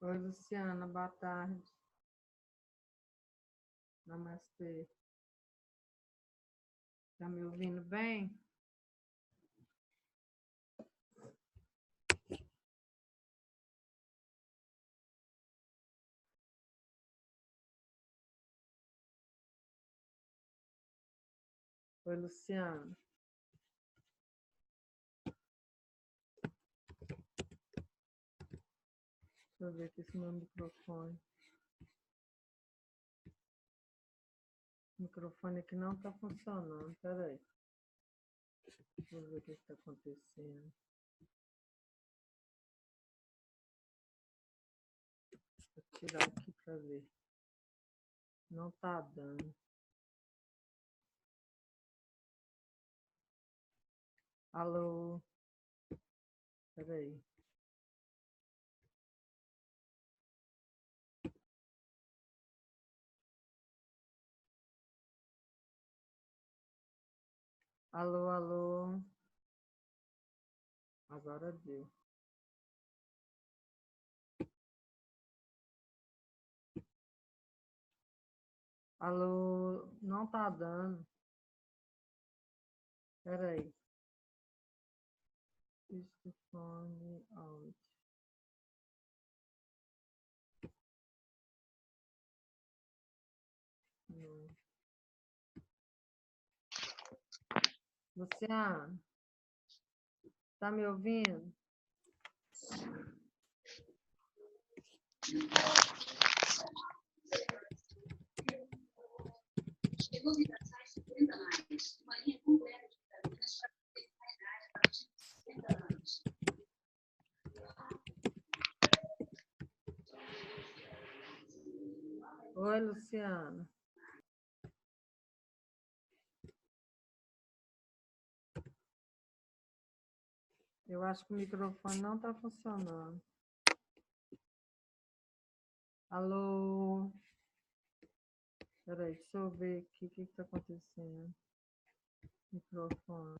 Oi, Luciana, boa tarde. Namastê. Tá me ouvindo bem? Oi, Luciana. Deixa eu ver aqui esse meu microfone. O microfone aqui não está funcionando. Peraí. Deixa eu ver o que está acontecendo. Vou tirar aqui para ver. Não está dando. Alô? Peraí. Alô, alô? Agora deu. Alô? Não está dando. Peraí. Microfone out. Não. Luciana, tá me ouvindo? Chegou vibrações 50 mais, uma linha completa de vitaminas para personalidade a partir de 50 anos. Oi, Luciana. Eu acho que o microfone não está funcionando. Alô? Peraí, deixa eu ver aqui o que está acontecendo. Microfone.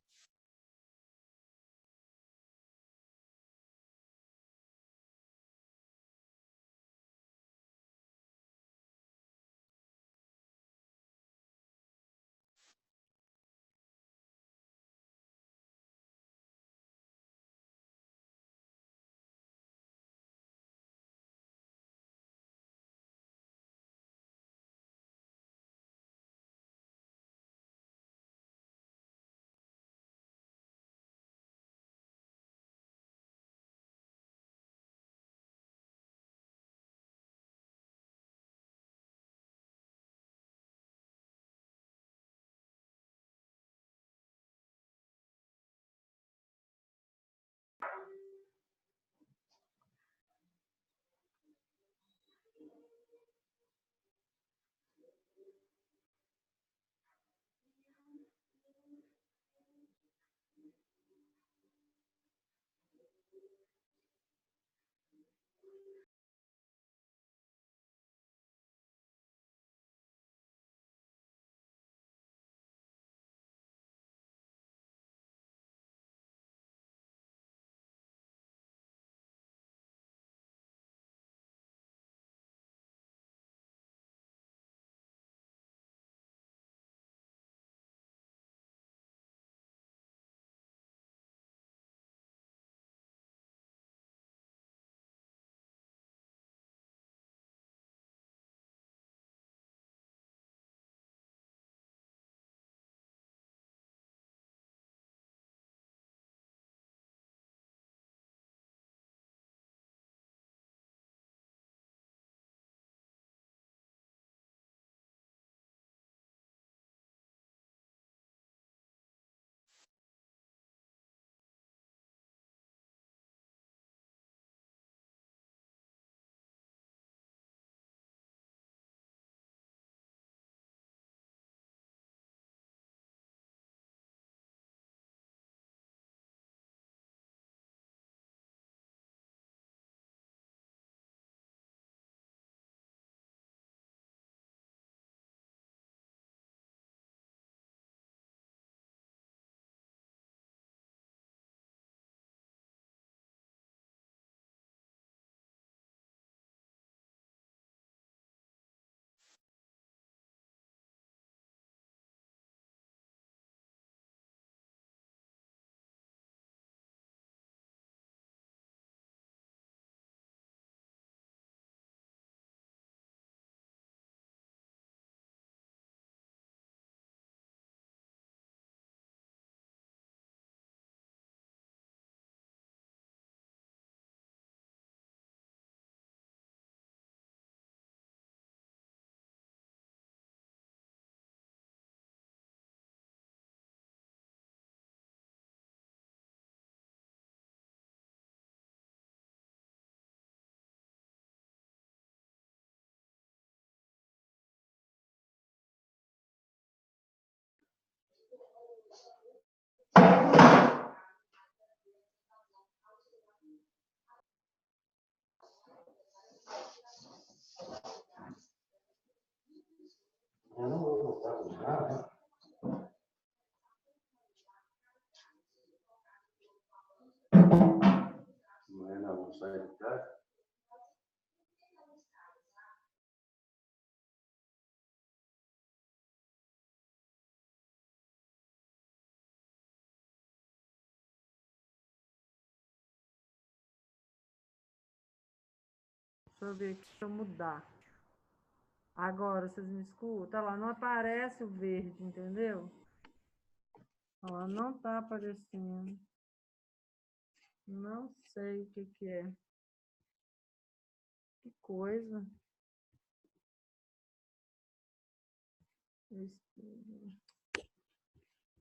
Eu não vou voltar com o carro. Amanhã nós vamos sair de casa. Deixa eu ver aqui, deixa eu mudar. Agora, vocês me escutam? Olha lá, não aparece o verde, entendeu? Olha lá, não está aparecendo. Não sei o que que é. Que coisa. O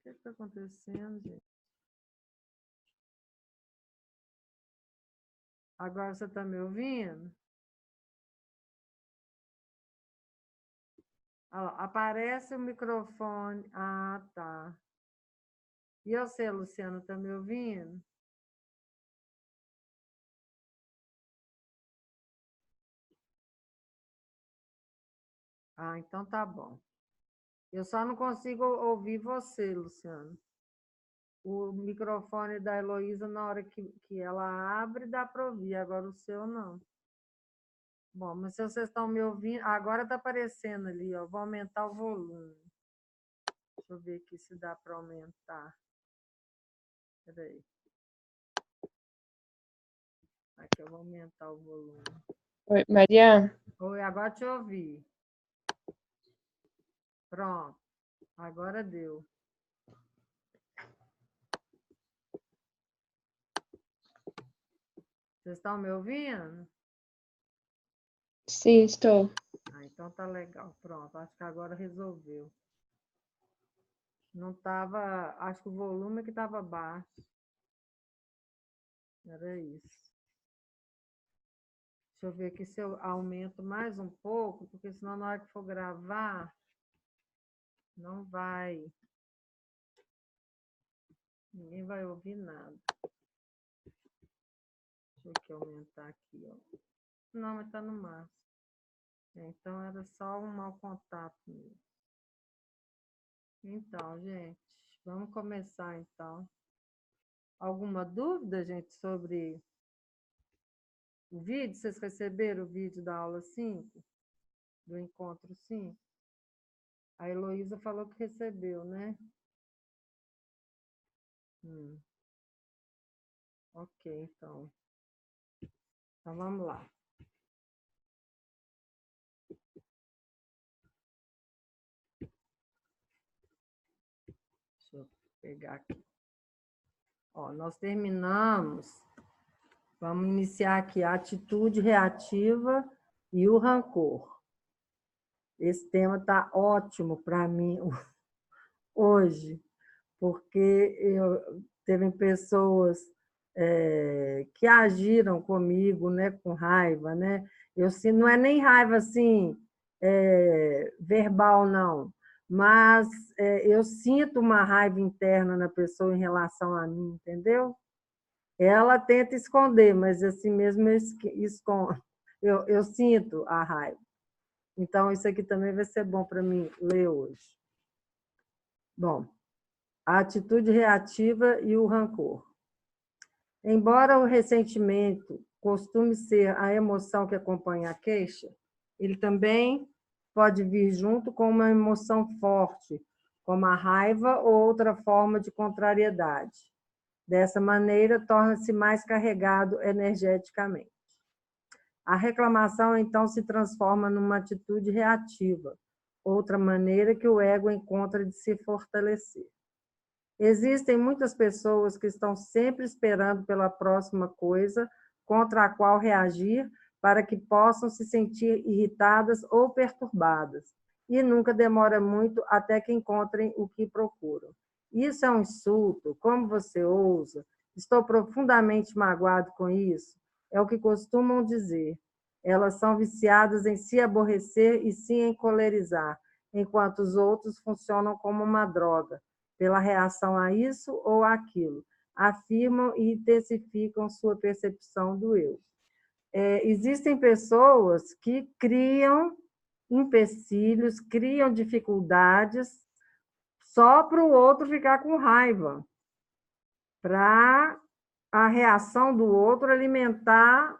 que está acontecendo, gente? Agora você está me ouvindo? Olha lá, aparece o microfone. Ah, tá. E você, Luciano, está me ouvindo? Ah, então tá bom. Eu só não consigo ouvir você, Luciano. O microfone da Heloísa, na hora que ela abre, dá para ouvir, agora o seu não. Bom, mas se vocês estão me ouvindo, agora está aparecendo ali, ó. Vou aumentar o volume. Deixa eu ver aqui se dá para aumentar. Espera aí. Aqui eu vou aumentar o volume. Oi, Maria? Oi, agora te ouvi. Pronto. Agora deu. Vocês estão me ouvindo? Sim, estou. Ah, então tá legal. Pronto, acho que agora resolveu. Não estava, acho que o volume que estava baixo. Era isso. Deixa eu ver aqui se eu aumento mais um pouco, porque senão na hora que for gravar, não vai. Ninguém vai ouvir nada. Deixa eu aqui aumentar aqui, ó. Não, mas está no máximo. Então era só um mau contato mesmo. Então, gente, vamos começar então. Alguma dúvida, gente, sobre o vídeo? Vocês receberam o vídeo da aula 5? Do encontro 5? A Heloísa falou que recebeu, né? Ok, então. Então, vamos lá. Deixa eu pegar aqui. Ó, nós terminamos. Vamos iniciar aqui a atitude reativa e o rancor. Esse tema está ótimo para mim hoje, porque teve pessoas que agiram comigo, né, com raiva, né? Não é nem raiva assim verbal, não, mas eu sinto uma raiva interna na pessoa em relação a mim, entendeu? Ela tenta esconder, mas assim mesmo eu sinto a raiva. Então, isso aqui também vai ser bom para mim ler hoje. Bom, a atitude reativa e o rancor. Embora o ressentimento costume ser a emoção que acompanha a queixa, ele também pode vir junto com uma emoção forte, como a raiva ou outra forma de contrariedade. Dessa maneira, torna-se mais carregado energeticamente. A reclamação, então, se transforma numa atitude reativa, outra maneira que o ego encontra de se fortalecer. Existem muitas pessoas que estão sempre esperando pela próxima coisa contra a qual reagir para que possam se sentir irritadas ou perturbadas, e nunca demora muito até que encontrem o que procuram. Isso é um insulto, como você ousa? Estou profundamente magoado com isso. É o que costumam dizer. Elas são viciadas em se aborrecer e se encolerizar, enquanto os outros funcionam como uma droga, pela reação a isso ou aquilo. Afirmam e intensificam sua percepção do eu. Existem pessoas que criam empecilhos, criam dificuldades só para o outro ficar com raiva, para a reação do outro alimentar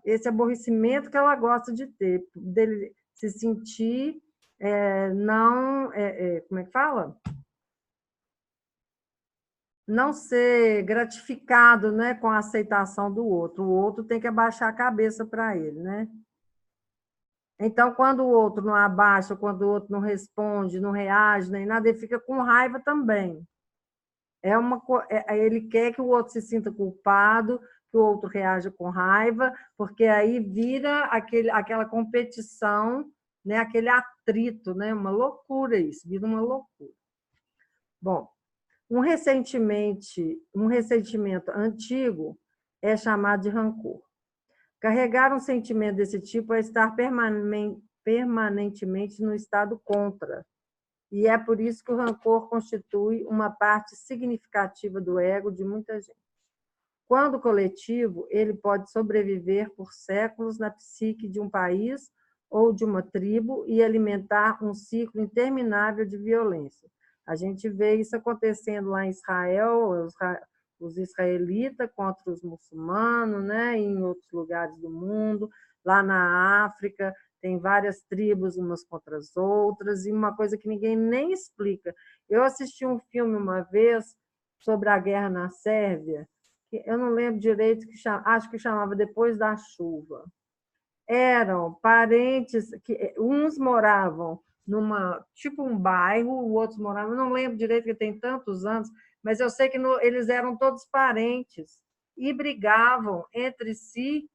esse aborrecimento que ela gosta de ter, dele se sentir como é que fala? Não ser gratificado, né, com a aceitação do outro. O outro tem que abaixar a cabeça para ele, né? Então, quando o outro não abaixa, quando o outro não responde, não reage, nem nada, ele fica com raiva também. Ele quer que o outro se sinta culpado, que o outro reaja com raiva, porque aí vira aquela competição, né, aquele atrito, né? Uma loucura isso, vira uma loucura. Bom, um ressentimento antigo é chamado de rancor. Carregar um sentimento desse tipo é estar permanentemente no estado contra. E é por isso que o rancor constitui uma parte significativa do ego de muita gente. Quando coletivo, ele pode sobreviver por séculos na psique de um país ou de uma tribo e alimentar um ciclo interminável de violência. A gente vê isso acontecendo lá em Israel, os israelitas contra os muçulmanos, né? Em outros lugares do mundo, lá na África, tem várias tribos umas contra as outras, e uma coisa que ninguém nem explica. Eu assisti um filme uma vez sobre a guerra na Sérvia, que eu não lembro direito, acho que chamava Depois da Chuva. Eram parentes, que uns moravam numa, tipo um bairro, outros moravam, não lembro direito, que tem tantos anos, mas eu sei que eles eram todos parentes e brigavam entre si,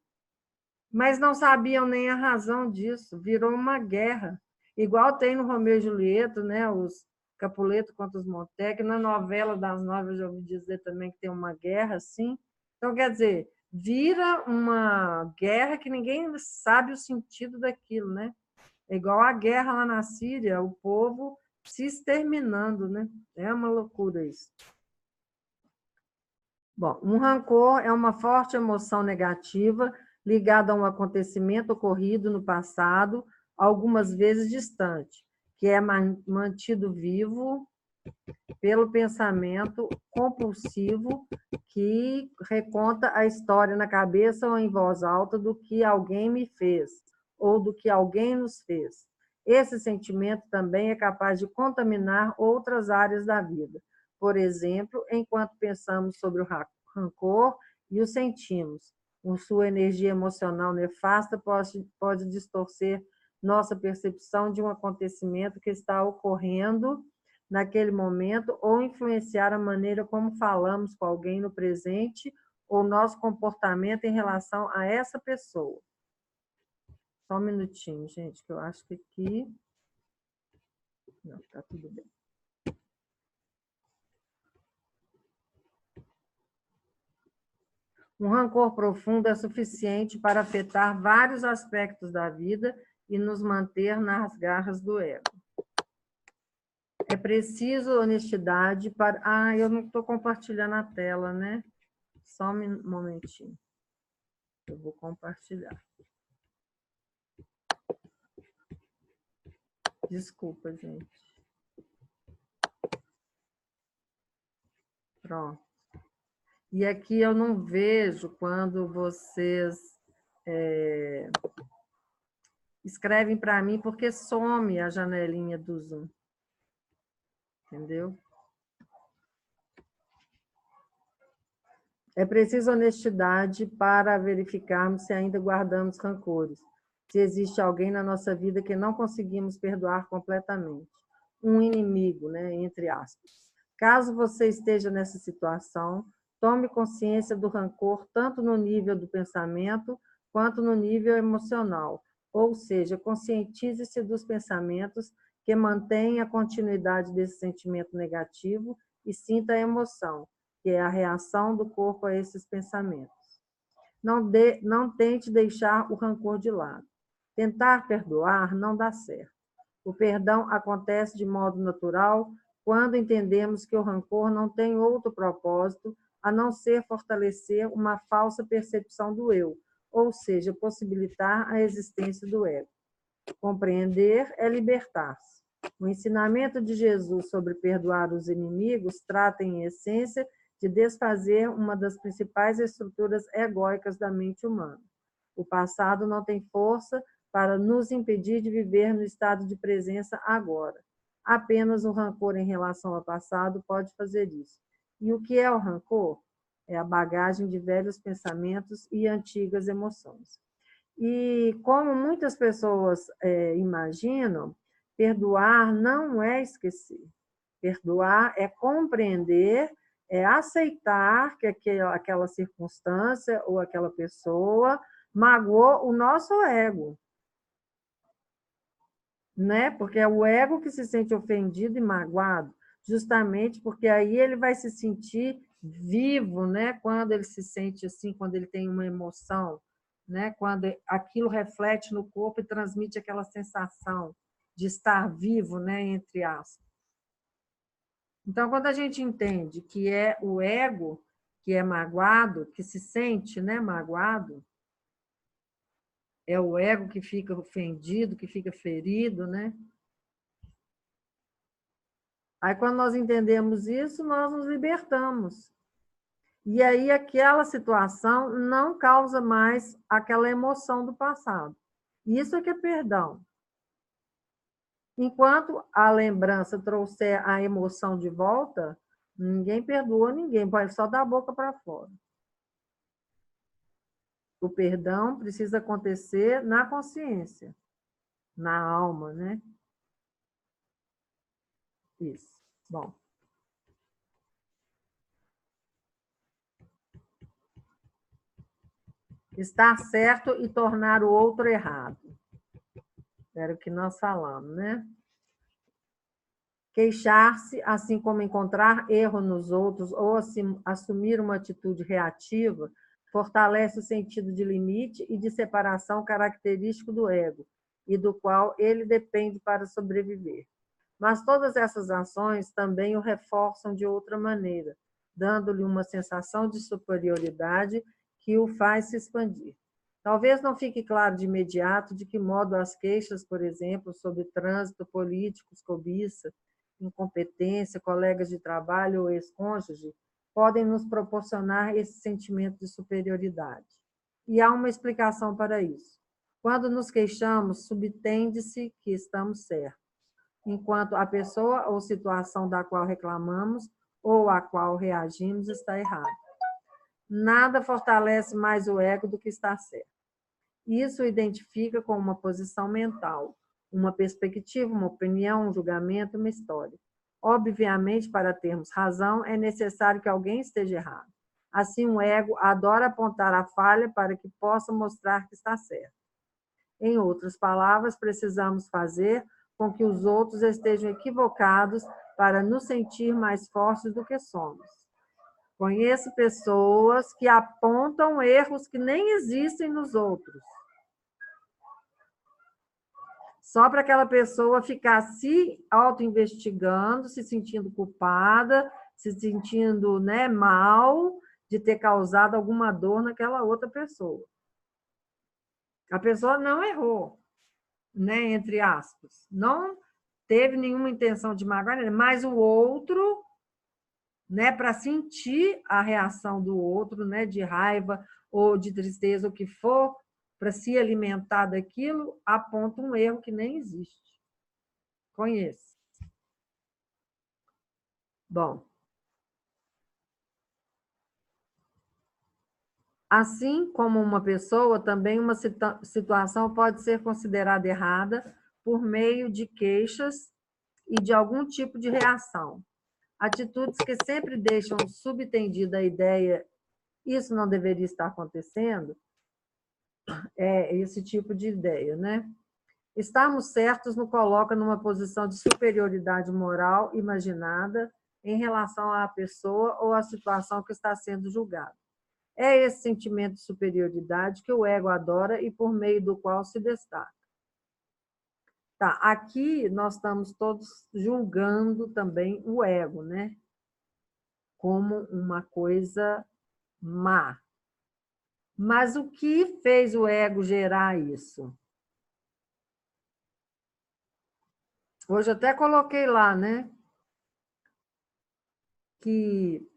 mas não sabiam nem a razão disso. Virou uma guerra. Igual tem no Romeu e Julieta, né? Os Capuleto contra os Montecchi. Na novela das Nove, eu já ouvi dizer também que tem uma guerra assim. Então, quer dizer, vira uma guerra que ninguém sabe o sentido daquilo, né? É igual a guerra lá na Síria, o povo se exterminando, né? É uma loucura isso. Bom, um rancor é uma forte emoção negativa ligada a um acontecimento ocorrido no passado, algumas vezes distante, que é mantido vivo pelo pensamento compulsivo que reconta a história na cabeça ou em voz alta do que alguém me fez ou do que alguém nos fez. Esse sentimento também é capaz de contaminar outras áreas da vida. Por exemplo, enquanto pensamos sobre o rancor e o sentimos, sua energia emocional nefasta pode distorcer nossa percepção de um acontecimento que está ocorrendo naquele momento ou influenciar a maneira como falamos com alguém no presente ou nosso comportamento em relação a essa pessoa. Só um minutinho, gente, que eu acho que aqui... Não, está tudo bem. Um rancor profundo é suficiente para afetar vários aspectos da vida e nos manter nas garras do ego. É preciso honestidade para... Ah, eu não estou compartilhando a tela, né? Só um momentinho. Eu vou compartilhar. Desculpa, gente. Pronto. E aqui eu não vejo quando vocês escrevem para mim, porque some a janelinha do Zoom. Entendeu? É preciso honestidade para verificarmos se ainda guardamos rancores, se existe alguém na nossa vida que não conseguimos perdoar completamente. Um inimigo, né, entre aspas. Caso você esteja nessa situação, tome consciência do rancor tanto no nível do pensamento quanto no nível emocional, ou seja, conscientize-se dos pensamentos que mantêm a continuidade desse sentimento negativo e sinta a emoção, que é a reação do corpo a esses pensamentos. Não tente deixar o rancor de lado. Tentar perdoar não dá certo. O perdão acontece de modo natural quando entendemos que o rancor não tem outro propósito a não ser fortalecer uma falsa percepção do eu, ou seja, possibilitar a existência do ego. Compreender é libertar-se. O ensinamento de Jesus sobre perdoar os inimigos trata, em essência, de desfazer uma das principais estruturas egóicas da mente humana. O passado não tem força para nos impedir de viver no estado de presença agora. Apenas o rancor em relação ao passado pode fazer isso. E o que é o rancor? É a bagagem de velhos pensamentos e antigas emoções. E como muitas pessoas imaginam, perdoar não é esquecer. Perdoar é compreender, é aceitar que aquela circunstância ou aquela pessoa magoou o nosso ego. Né? Porque é o ego que se sente ofendido e magoado, justamente porque aí ele vai se sentir vivo, né? Quando ele se sente assim, quando ele tem uma emoção, né? Quando aquilo reflete no corpo e transmite aquela sensação de estar vivo, né? Entre aspas. Então, quando a gente entende que é o ego que é magoado, que se sente, né, magoado, é o ego que fica ofendido, que fica ferido, né? Aí, quando nós entendemos isso, nós nos libertamos. E aí, aquela situação não causa mais aquela emoção do passado. Isso é que é perdão. Enquanto a lembrança trouxer a emoção de volta, ninguém perdoa ninguém, pode só dar a boca para fora. O perdão precisa acontecer na consciência, na alma, né? Isso. Bom. Estar certo e tornar o outro errado. Era o que nós falamos, né? Queixar-se, assim como encontrar erro nos outros ou assumir uma atitude reativa, fortalece o sentido de limite e de separação característico do ego, e do qual ele depende para sobreviver. Mas todas essas ações também o reforçam de outra maneira, dando-lhe uma sensação de superioridade que o faz se expandir. Talvez não fique claro de imediato de que modo as queixas, por exemplo, sobre trânsito, políticos, cobiça, incompetência, colegas de trabalho ou ex-cônjuge, podem nos proporcionar esse sentimento de superioridade. E há uma explicação para isso. Quando nos queixamos, subtende-se que estamos certos, enquanto a pessoa ou situação da qual reclamamos ou a qual reagimos está errada. Nada fortalece mais o ego do que estar certo. Isso o identifica com uma posição mental, uma perspectiva, uma opinião, um julgamento, uma história. Obviamente, para termos razão, é necessário que alguém esteja errado. Assim, o ego adora apontar a falha para que possa mostrar que está certo. Em outras palavras, precisamos fazer com que os outros estejam equivocados para nos sentir mais fortes do que somos. Conheço pessoas que apontam erros que nem existem nos outros, só para aquela pessoa ficar se auto-investigando, se sentindo culpada, se sentindo, né, mal de ter causado alguma dor naquela outra pessoa. A pessoa não errou, né, entre aspas, não teve nenhuma intenção de magoar, mas o outro, né, para sentir a reação do outro, né, de raiva ou de tristeza, o que for, para se alimentar daquilo, aponta um erro que nem existe. Conheço. Bom. Assim como uma pessoa, também uma situação pode ser considerada errada por meio de queixas e de algum tipo de reação. Atitudes que sempre deixam subtendida a ideia, isso não deveria estar acontecendo, é esse tipo de ideia, né? Estarmos certos nos coloca numa posição de superioridade moral imaginada em relação à pessoa ou à situação que está sendo julgada. É esse sentimento de superioridade que o ego adora e por meio do qual se destaca. Tá, aqui nós estamos todos julgando também o ego, né? Como uma coisa má. Mas o que fez o ego gerar isso? Hoje até coloquei lá, né? Que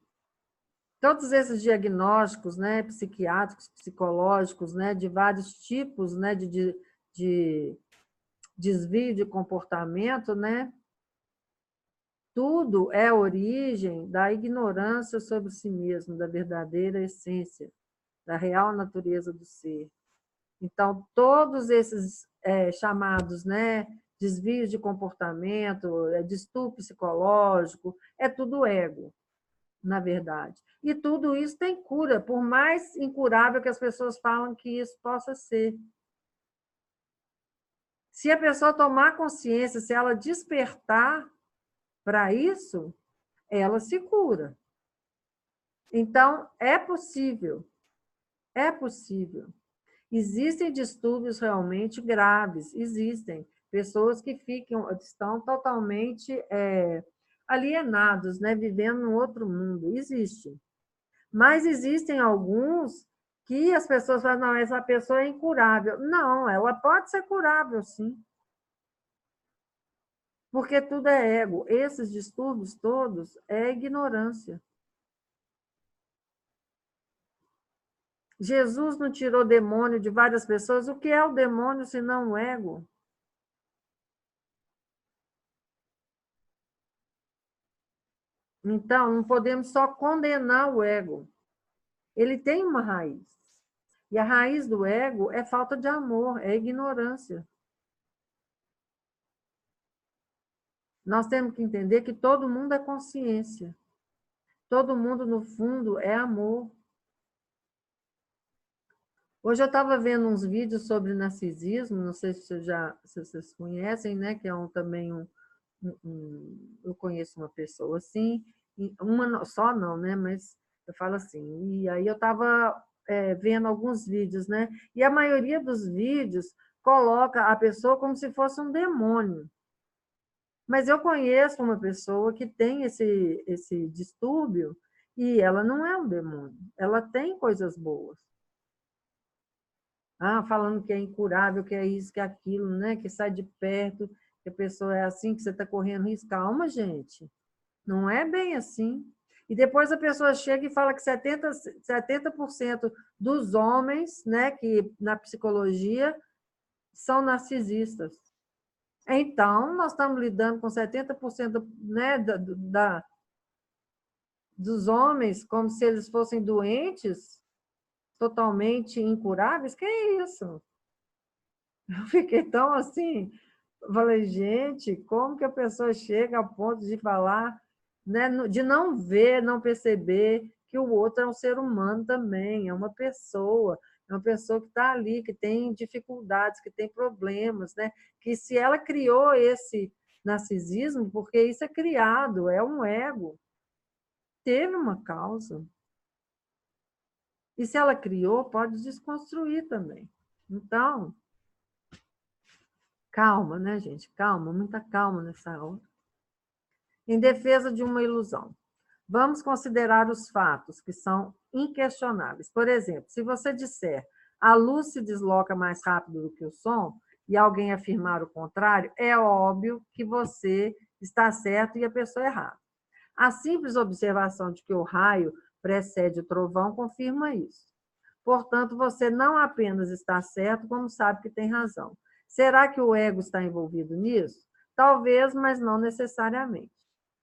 todos esses diagnósticos, né, psiquiátricos, psicológicos, né, de vários tipos, né, de desvio de comportamento, né, tudo é origem da ignorância sobre si mesmo, da verdadeira essência, da real natureza do ser. Então, todos esses chamados, né, desvios de comportamento, distúrbio psicológico, é tudo ego, na verdade. E tudo isso tem cura, por mais incurável que as pessoas falam que isso possa ser. Se a pessoa tomar consciência, se ela despertar para isso, ela se cura. Então, é possível. É possível. Existem distúrbios realmente graves, existem. Pessoas que estão totalmente alienados, né? Vivendo num outro mundo, existe. Mas existem alguns que as pessoas falam, não, essa pessoa é incurável. Não, ela pode ser curável, sim. Porque tudo é ego. Esses distúrbios todos é ignorância. Jesus não tirou demônio de várias pessoas. O que é o demônio se não o ego? Então, não podemos só condenar o ego. Ele tem uma raiz. E a raiz do ego é falta de amor, é ignorância. Nós temos que entender que todo mundo é consciência. Todo mundo, no fundo, é amor. Hoje eu estava vendo uns vídeos sobre narcisismo, não sei se vocês conhecem, né? Que é também eu conheço uma pessoa assim, uma só não, né? Mas eu falo assim, e aí eu estava vendo alguns vídeos, né? E a maioria dos vídeos coloca a pessoa como se fosse um demônio. Mas eu conheço uma pessoa que tem esse distúrbio e ela não é um demônio, ela tem coisas boas. Falando que é incurável, que é isso, que é aquilo, né? Que sai de perto, que a pessoa é assim, que você está correndo risco. Calma, gente. Não é bem assim. E depois a pessoa chega e fala que 70% dos homens, né, que na psicologia, são narcisistas. Então, nós estamos lidando com 70%, né, dos homens como se eles fossem doentes, totalmente incuráveis. Que é isso? Eu fiquei tão assim, falei, gente, como que a pessoa chega ao ponto de falar, né, de não ver, não perceber que o outro é um ser humano também, é uma pessoa que está ali, que tem dificuldades, que tem problemas, né? Que se ela criou esse narcisismo, porque isso é criado, é um ego, teve uma causa. E se ela criou, pode desconstruir também. Então, calma, né, gente? Calma, muita calma nessa hora. Em defesa de uma ilusão. Vamos considerar os fatos que são inquestionáveis. Por exemplo, se você disser a luz se desloca mais rápido do que o som, e alguém afirmar o contrário, é óbvio que você está certo e a pessoa errada. A simples observação de que o raio precede o trovão confirma isso. Portanto, você não apenas está certo, como sabe que tem razão. Será que o ego está envolvido nisso? Talvez, mas não necessariamente.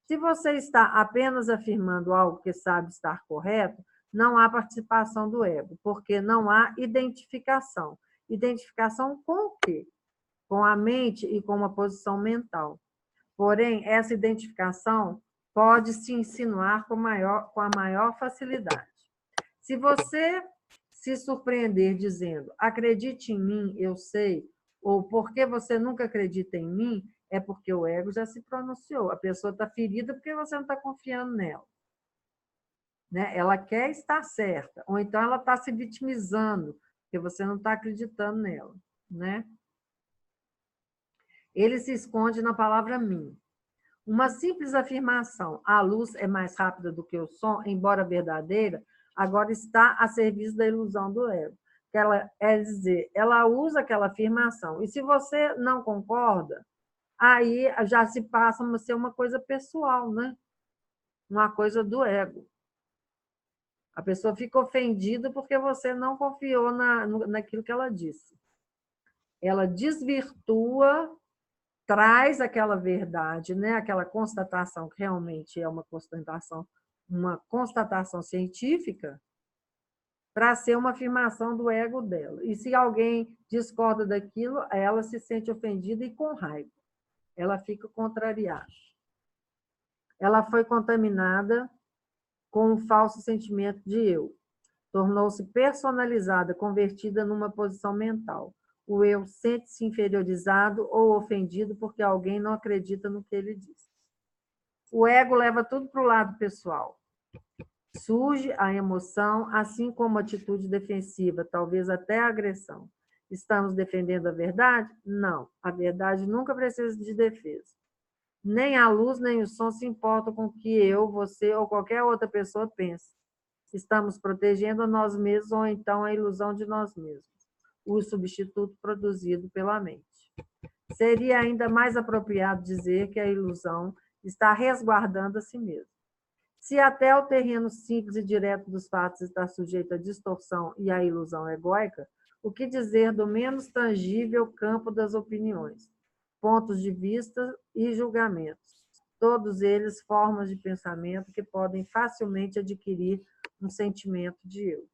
Se você está apenas afirmando algo que sabe estar correto, não há participação do ego, porque não há identificação. Identificação com o quê? Com a mente e com uma posição mental. Porém, essa identificação pode se insinuar com a maior facilidade. Se você se surpreender dizendo, acredite em mim, eu sei, ou porque você nunca acredita em mim, é porque o ego já se pronunciou. A pessoa está ferida porque você não está confiando nela. Né? Ela quer estar certa, ou então ela está se vitimizando, porque você não está acreditando nela. Né? Ele se esconde na palavra mim. Uma simples afirmação, a luz é mais rápida do que o som, embora verdadeira, agora está a serviço da ilusão do ego. Ela, é dizer, ela usa aquela afirmação. E se você não concorda, aí já se passa a ser uma coisa pessoal, né? Uma coisa do ego. A pessoa fica ofendida porque você não confiou naquilo que ela disse. Ela desvirtua, traz aquela verdade, né? Aquela constatação que realmente é uma constatação científica, para ser uma afirmação do ego dela. E se alguém discorda daquilo, ela se sente ofendida e com raiva. Ela fica contrariada. Ela foi contaminada com um falso sentimento de eu. Tornou-se personalizada, convertida numa posição mental. O eu sente-se inferiorizado ou ofendido porque alguém não acredita no que ele diz. O ego leva tudo para o lado pessoal. Surge a emoção, assim como a atitude defensiva, talvez até a agressão. Estamos defendendo a verdade? Não. A verdade nunca precisa de defesa. Nem a luz, nem o som se importam com o que eu, você ou qualquer outra pessoa pensa. estamos protegendo a nós mesmos ou então a ilusão de nós mesmos, o substituto produzido pela mente. Seria ainda mais apropriado dizer que a ilusão está resguardando a si mesma. Se até o terreno simples e direto dos fatos está sujeito à distorção e à ilusão egóica, o que dizer do menos tangível campo das opiniões, pontos de vista e julgamentos, todos eles formas de pensamento que podem facilmente adquirir um sentimento de eu.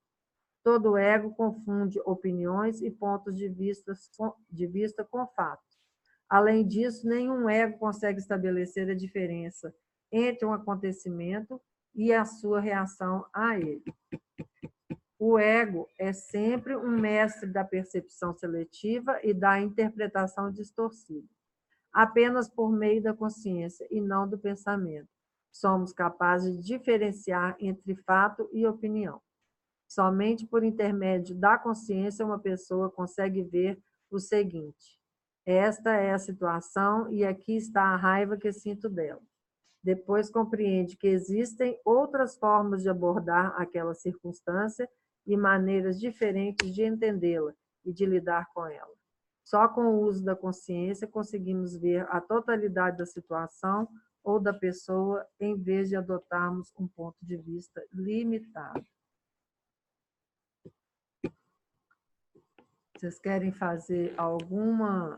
Todo ego confunde opiniões e pontos de vista com fatos. Além disso, nenhum ego consegue estabelecer a diferença entre um acontecimento e a sua reação a ele. O ego é sempre um mestre da percepção seletiva e da interpretação distorcida. Apenas por meio da consciência e não do pensamento, somos capazes de diferenciar entre fato e opinião. Somente por intermédio da consciência uma pessoa consegue ver o seguinte: esta é a situação e aqui está a raiva que sinto dela. Depois compreende que existem outras formas de abordar aquela circunstância e maneiras diferentes de entendê-la e de lidar com ela. Só com o uso da consciência conseguimos ver a totalidade da situação ou da pessoa, em vez de adotarmos um ponto de vista limitado. Vocês querem fazer algum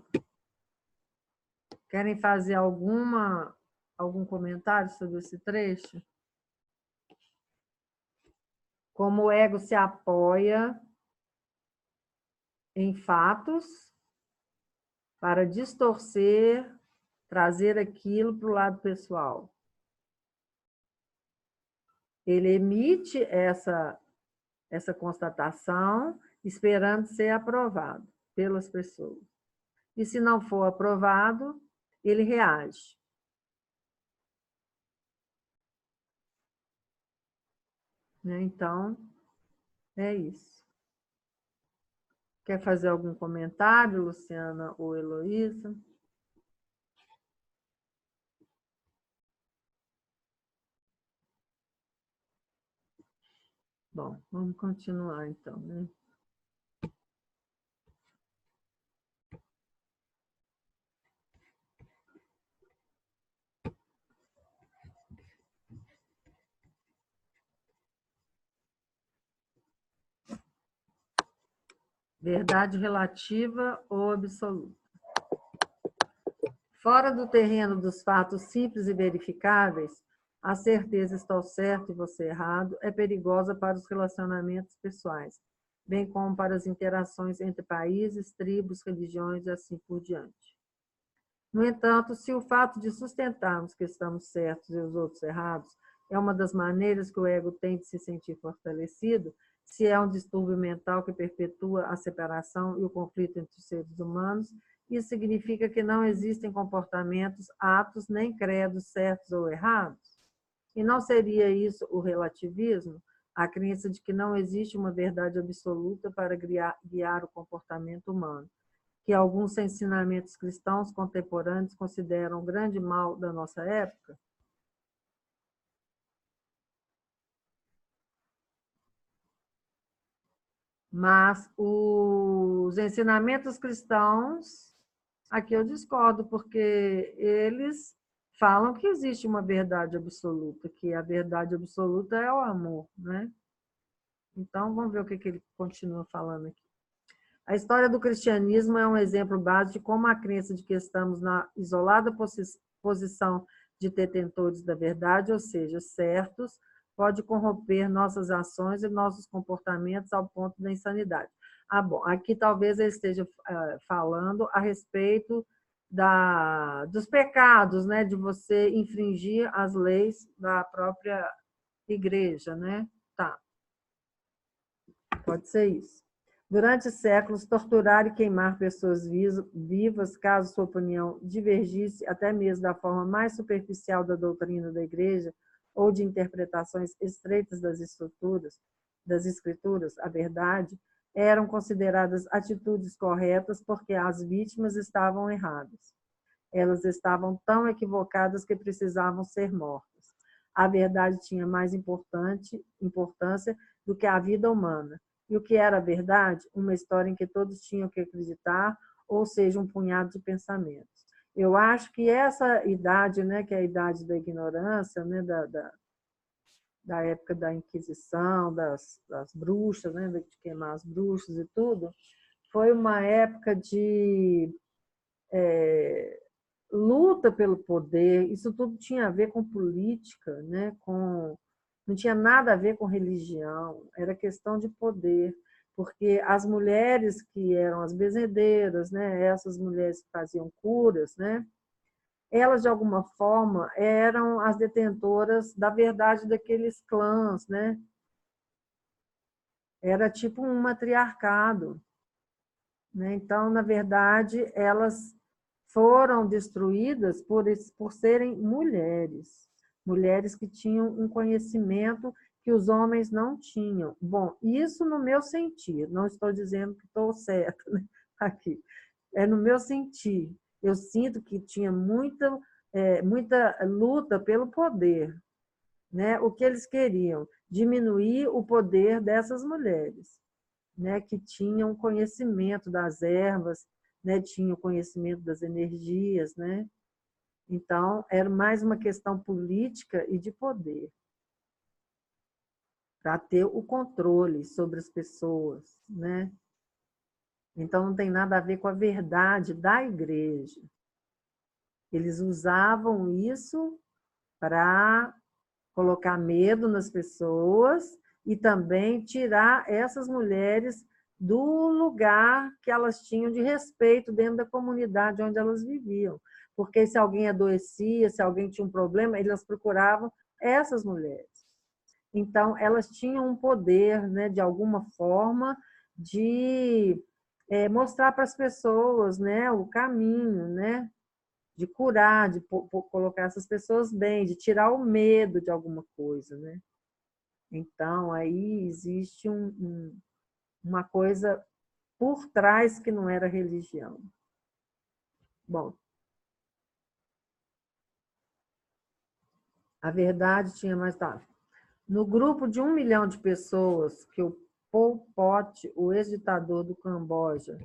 comentário sobre esse trecho? Como o ego se apoia em fatos para distorcer, trazer aquilo para o lado pessoal. Ele emite essa constatação esperando ser aprovado pelas pessoas. E se não for aprovado, ele reage. Então, é isso. Quer fazer algum comentário, Luciana ou Heloísa? Bom, vamos continuar então, né? Verdade relativa ou absoluta. Fora do terreno dos fatos simples e verificáveis, a certeza estou certo e você errado é perigosa para os relacionamentos pessoais, bem como para as interações entre países, tribos, religiões e assim por diante. No entanto, se o fato de sustentarmos que estamos certos e os outros errados é uma das maneiras que o ego tem de se sentir fortalecido, se é um distúrbio mental que perpetua a separação e o conflito entre os seres humanos, isso significa que não existem comportamentos, atos nem credos certos ou errados? E não seria isso o relativismo? A crença de que não existe uma verdade absoluta para guiar o comportamento humano, que alguns ensinamentos cristãos contemporâneos consideram um grande mal da nossa época? Mas os ensinamentos cristãos, aqui eu discordo, porque eles falam que existe uma verdade absoluta, que a verdade absoluta é o amor, né? Então, vamos ver o que ele continua falando aqui. A história do cristianismo é um exemplo básico de como a crença de que estamos na isolada posição de detentores da verdade, ou seja, certos, pode corromper nossas ações e nossos comportamentos ao ponto da insanidade. Bom, aqui talvez eu esteja falando a respeito dos pecados, né, de você infringir as leis da própria igreja, né? Tá. Pode ser isso. Durante séculos, torturar e queimar pessoas vivas, caso sua opinião divergisse até mesmo da forma mais superficial da doutrina da igreja ou de interpretações estreitas das escrituras, a verdade, eram consideradas atitudes corretas porque as vítimas estavam erradas. Elas estavam tão equivocadas que precisavam ser mortas. a verdade tinha mais importância do que a vida humana. E o que era a verdade? Uma história em que todos tinham que acreditar, ou seja, um punhado de pensamentos. Eu acho que essa idade, né, que é a idade da ignorância, né, da época da Inquisição, das bruxas, né, de queimar as bruxas e tudo, foi uma época de luta pelo poder. Isso tudo tinha a ver com política, né, não tinha nada a ver com religião, era questão de poder, porque as mulheres que eram as benzedeiras, né, essas mulheres que faziam curas, né, elas, de alguma forma, eram as detentoras da verdade daqueles clãs, né? Era tipo um matriarcado, né? Então, na verdade, elas foram destruídas por serem mulheres, mulheres que tinham um conhecimento que os homens não tinham. Bom, isso no meu sentir, não estou dizendo que estou certa, né? Aqui, é no meu sentir. Eu sinto que tinha muita luta pelo poder, né? O que eles queriam? Diminuir o poder dessas mulheres, né? Que tinham conhecimento das ervas, né? Tinham conhecimento das energias, né? Então, era mais uma questão política e de poder, para ter o controle sobre as pessoas, né? Então, não tem nada a ver com a verdade da igreja. Eles usavam isso para colocar medo nas pessoas e também tirar essas mulheres do lugar que elas tinham de respeito dentro da comunidade onde elas viviam. Porque se alguém adoecia, se alguém tinha um problema, elas procuravam essas mulheres. Então, elas tinham um poder, né, de alguma forma, de mostrar para as pessoas, né, o caminho, né, de curar, de colocar essas pessoas bem, de tirar o medo de alguma coisa, né? Então, aí existe uma coisa por trás que não era religião. Bom, a verdade tinha mais... Tá. No grupo de 1 milhão de pessoas que o Pol Pot, o ex-ditador do Camboja,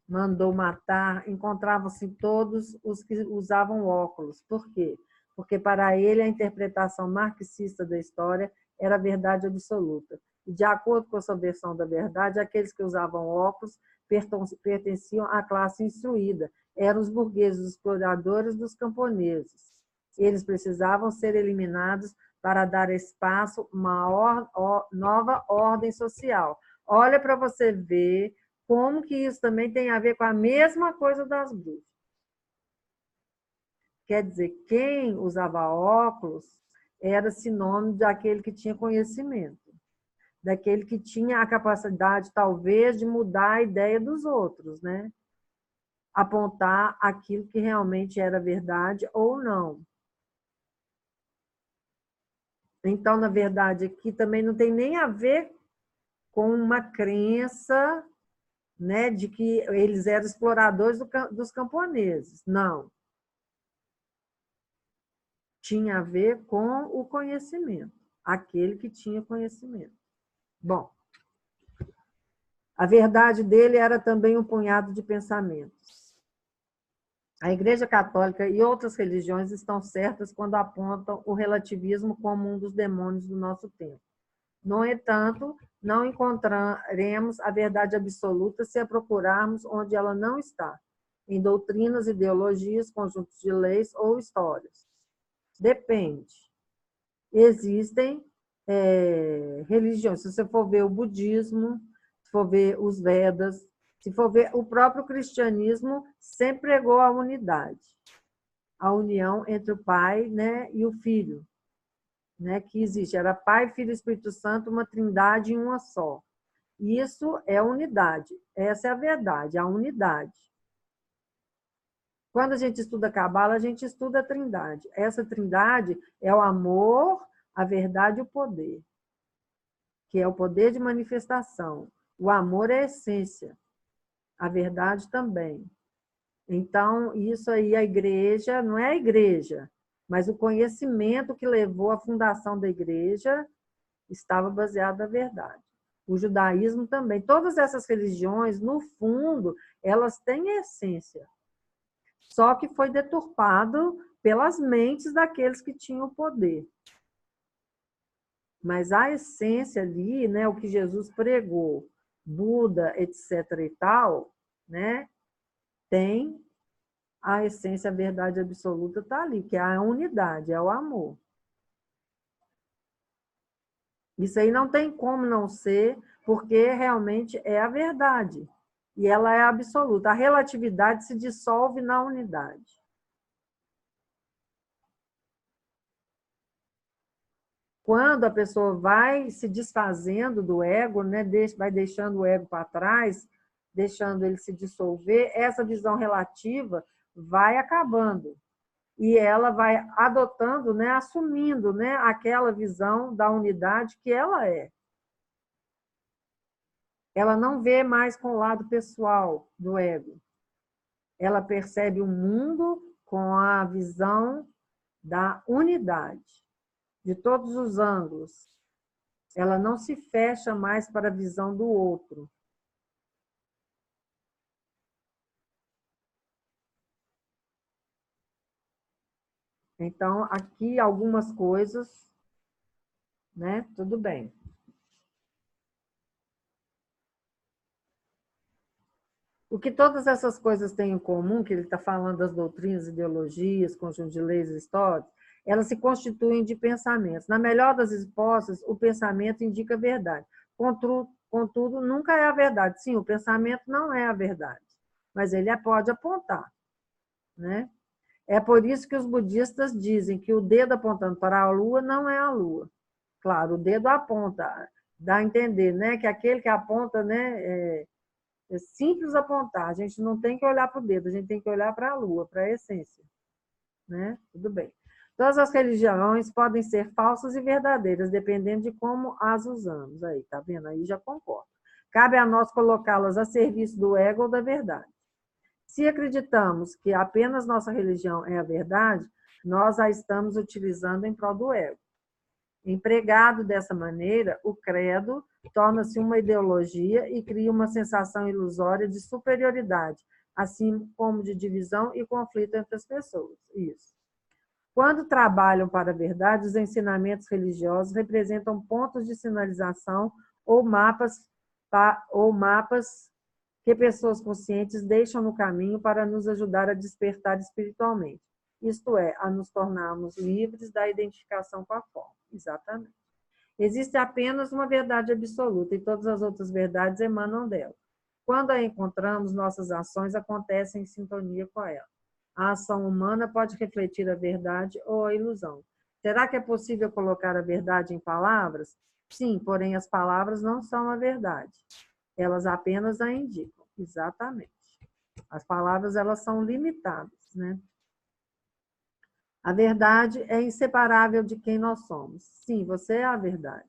mandou matar, encontravam-se todos os que usavam óculos. Por quê? Porque para ele a interpretação marxista da história era a verdade absoluta. E, de acordo com a sua versão da verdade, aqueles que usavam óculos pertenciam à classe instruída, eram os burgueses, os exploradores dos camponeses. Eles precisavam ser eliminados para dar espaço a uma nova ordem social. Olha para você ver como que isso também tem a ver com a mesma coisa das bruxas. Quer dizer, quem usava óculos era sinônimo daquele que tinha conhecimento, daquele que tinha a capacidade, talvez, de mudar a ideia dos outros, né? Apontar aquilo que realmente era verdade ou não. Então, na verdade, aqui também não tem nem a ver com uma crença, né, de que eles eram exploradores dos camponeses. Não. Tinha a ver com o conhecimento, aquele que tinha conhecimento. Bom, a verdade dele era também um punhado de pensamentos. A Igreja Católica e outras religiões estão certas quando apontam o relativismo como um dos demônios do nosso tempo. No entanto, não encontraremos a verdade absoluta se a procurarmos onde ela não está, em doutrinas, ideologias, conjuntos de leis ou histórias. Depende. Existem religiões. Se você for ver o budismo, se for ver os Vedas, se for ver o próprio cristianismo, sempre pregou a unidade, a união entre o Pai, né, e o Filho, né, que existe. Era Pai, Filho e Espírito Santo, uma trindade em uma só. Isso é unidade. Essa é a verdade, a unidade. Quando a gente estuda Cabala, a gente estuda a trindade. Essa trindade é o amor, a verdade e o poder, que é o poder de manifestação. O amor é a essência, a verdade também. Então, isso aí, a igreja, não é a igreja, Mas o conhecimento que levou à fundação da igreja estava baseado na verdade. O judaísmo também. Todas essas religiões, no fundo, elas têm essência. Só que foi deturpado pelas mentes daqueles que tinham poder. Mas a essência ali, né, o que Jesus pregou, Buda, etc. e tal, né, tem a essência, a verdade absoluta está ali, que é a unidade, é o amor. Isso aí não tem como não ser, porque realmente é a verdade. E ela é absoluta. A relatividade se dissolve na unidade. Quando a pessoa vai se desfazendo do ego, né, vai deixando o ego para trás, deixando ele se dissolver, essa visão relativa vai acabando. E ela vai adotando, né, assumindo, né, aquela visão da unidade que ela é. Ela não vê mais com o lado pessoal do ego. Ela percebe o mundo com a visão da unidade, de todos os ângulos. Ela não se fecha mais para a visão do outro. Então, aqui algumas coisas, né? Tudo bem. O que todas essas coisas têm em comum, que ele está falando das doutrinas, ideologias, conjunto de leis e histórias, elas se constituem de pensamentos. Na melhor das hipóteses, o pensamento indica a verdade. Contudo, nunca é a verdade. Sim, o pensamento não é a verdade, mas ele pode apontar, né? É por isso que os budistas dizem que o dedo apontando para a lua não é a lua. Claro, o dedo aponta, dá a entender, né, que aquele que aponta, né, é simples apontar. A gente não tem que olhar para o dedo, a gente tem que olhar para a lua, para a essência, né? Tudo bem. Todas as religiões podem ser falsas e verdadeiras, dependendo de como as usamos. Aí, tá vendo? Aí já concordo. Cabe a nós colocá-las a serviço do ego ou da verdade. Se acreditamos que apenas nossa religião é a verdade, nós a estamos utilizando em prol do ego. Empregado dessa maneira, o credo torna-se uma ideologia e cria uma sensação ilusória de superioridade, assim como de divisão e conflito entre as pessoas. Isso. Quando trabalham para a verdade, os ensinamentos religiosos representam pontos de sinalização ou mapas que pessoas conscientes deixam no caminho para nos ajudar a despertar espiritualmente. Isto é, a nos tornarmos livres da identificação com a forma. Exatamente. Existe apenas uma verdade absoluta e todas as outras verdades emanam dela. Quando a encontramos, nossas ações acontecem em sintonia com ela. A ação humana pode refletir a verdade ou a ilusão. Será que é possível colocar a verdade em palavras? Sim, porém as palavras não são a verdade. Elas apenas a indicam. Exatamente. As palavras, elas são limitadas, né? A verdade é inseparável de quem nós somos. Sim, você é a verdade.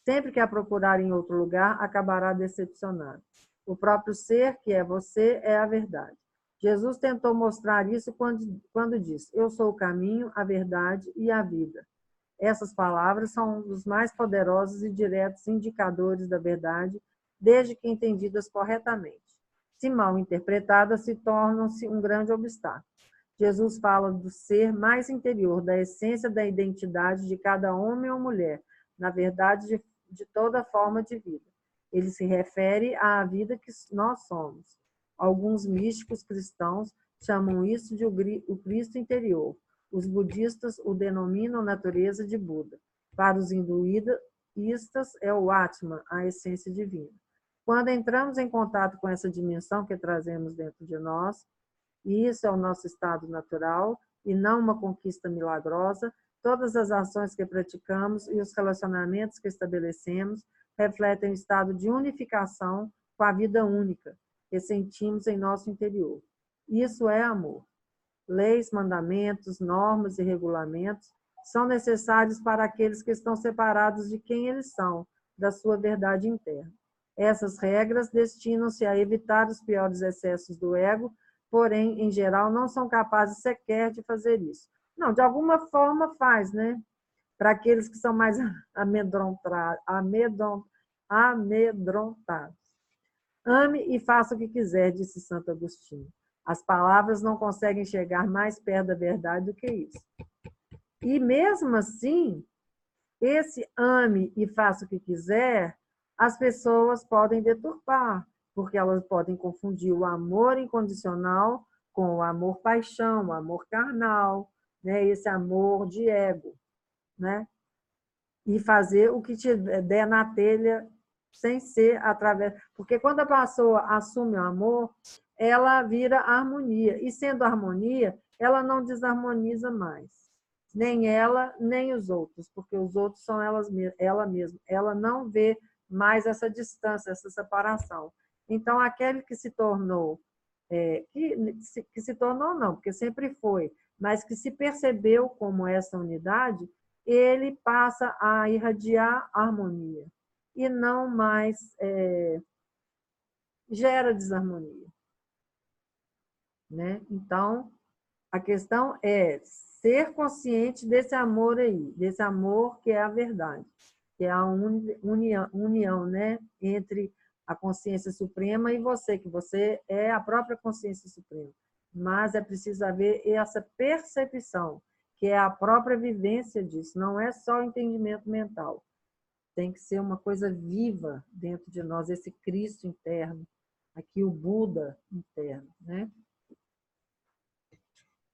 Sempre que a procurar em outro lugar, acabará decepcionado. O próprio ser, que é você, é a verdade. Jesus tentou mostrar isso quando disse: eu sou o caminho, a verdade e a vida. Essas palavras são os mais poderosos e diretos indicadores da verdade, desde que entendidas corretamente. Se mal interpretadas, se tornam-se um grande obstáculo. Jesus fala do ser mais interior, da essência da identidade de cada homem ou mulher, na verdade, de toda forma de vida. Ele se refere à vida que nós somos. Alguns místicos cristãos chamam isso de o Cristo interior. Os budistas o denominam natureza de Buda. Para os hinduístas, é o Atman, a essência divina. Quando entramos em contato com essa dimensão que trazemos dentro de nós, e isso é o nosso estado natural, e não uma conquista milagrosa, todas as ações que praticamos e os relacionamentos que estabelecemos refletem o estado de unificação com a vida única que sentimos em nosso interior. Isso é amor. Leis, mandamentos, normas e regulamentos são necessários para aqueles que estão separados de quem eles são, da sua verdade interna. Essas regras destinam-se a evitar os piores excessos do ego, porém, em geral, não são capazes sequer de fazer isso. Não, de alguma forma faz, né? Para aqueles que são mais amedrontados. Ame e faça o que quiser, disse Santo Agostinho. As palavras não conseguem chegar mais perto da verdade do que isso. E mesmo assim, esse ame e faça o que quiser, as pessoas podem deturpar, porque elas podem confundir o amor incondicional com o amor-paixão, o amor carnal, né? Esse amor de ego, né? E fazer o que te der na telha, sem ser através... Porque quando a pessoa assume o amor, ela vira harmonia. E sendo harmonia, ela não desarmoniza mais. Nem ela, nem os outros, porque os outros são ela mesma. Ela não vê mais essa distância, essa separação. Então, aquele que se tornou, que se tornou não, porque sempre foi, mas que se percebeu como essa unidade, ele passa a irradiar harmonia e não mais gera desarmonia, né? Então, a questão é ser consciente desse amor aí, desse amor que é a verdade, que é a união, né, entre a consciência suprema e você, que você é a própria consciência suprema. Mas é preciso haver essa percepção, que é a própria vivência disso, não é só o entendimento mental. Tem que ser uma coisa viva dentro de nós, esse Cristo interno, aqui o Buda interno, né?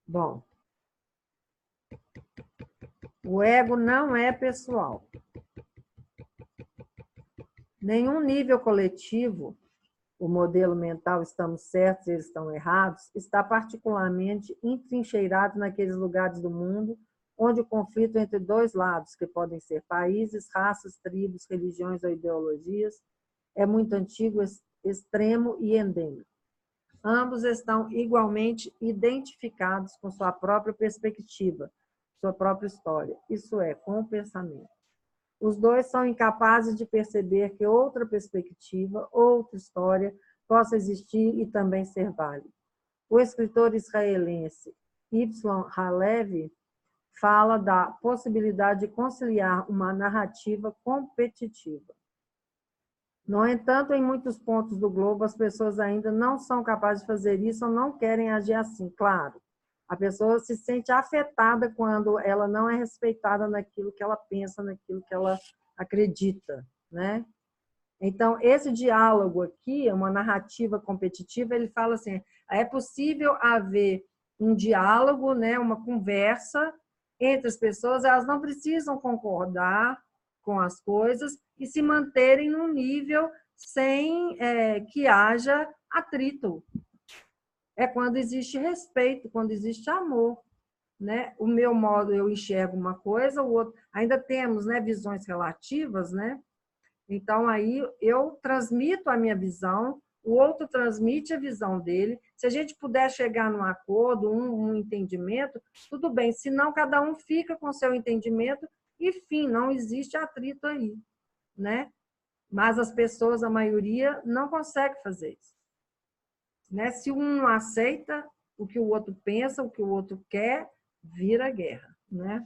Bom, o ego não é pessoal. Nenhum nível coletivo, o modelo mental estamos certos, eles estão errados, está particularmente entrincheirado naqueles lugares do mundo onde o conflito entre dois lados, que podem ser países, raças, tribos, religiões ou ideologias, é muito antigo, extremo e endêmico. Ambos estão igualmente identificados com sua própria perspectiva, sua própria história, isso é, com o pensamento. Os dois são incapazes de perceber que outra perspectiva, outra história, possa existir e também ser válida. O escritor israelense Y. Halevi fala da possibilidade de conciliar uma narrativa competitiva. No entanto, em muitos pontos do globo, as pessoas ainda não são capazes de fazer isso ou não querem agir assim. Claro, a pessoa se sente afetada quando ela não é respeitada naquilo que ela pensa, naquilo que ela acredita, né? Então, esse diálogo aqui, uma narrativa competitiva, ele fala assim, é possível haver um diálogo, né, uma conversa entre as pessoas, elas não precisam concordar com as coisas e se manterem num nível sem que haja atrito. É quando existe respeito, quando existe amor, né? O meu modo, eu enxergo uma coisa, o outro... Ainda temos, né, visões relativas, né? Então, aí eu transmito a minha visão, o outro transmite a visão dele. Se a gente puder chegar num acordo, um entendimento, tudo bem. Senão, cada um fica com o seu entendimento e, fim, não existe atrito aí, né? Mas as pessoas, a maioria, não consegue fazer isso, né? Se um não aceita o que o outro pensa, o que o outro quer, vira guerra, né?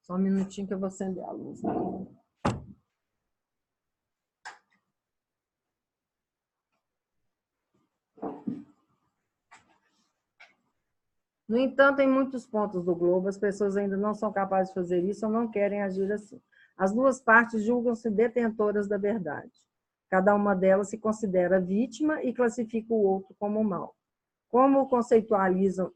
Só um minutinho que eu vou acender a luz. No entanto, em muitos pontos do globo, as pessoas ainda não são capazes de fazer isso ou não querem agir assim. As duas partes julgam-se detentoras da verdade. Cada uma delas se considera vítima e classifica o outro como mal. Como o conceitualizam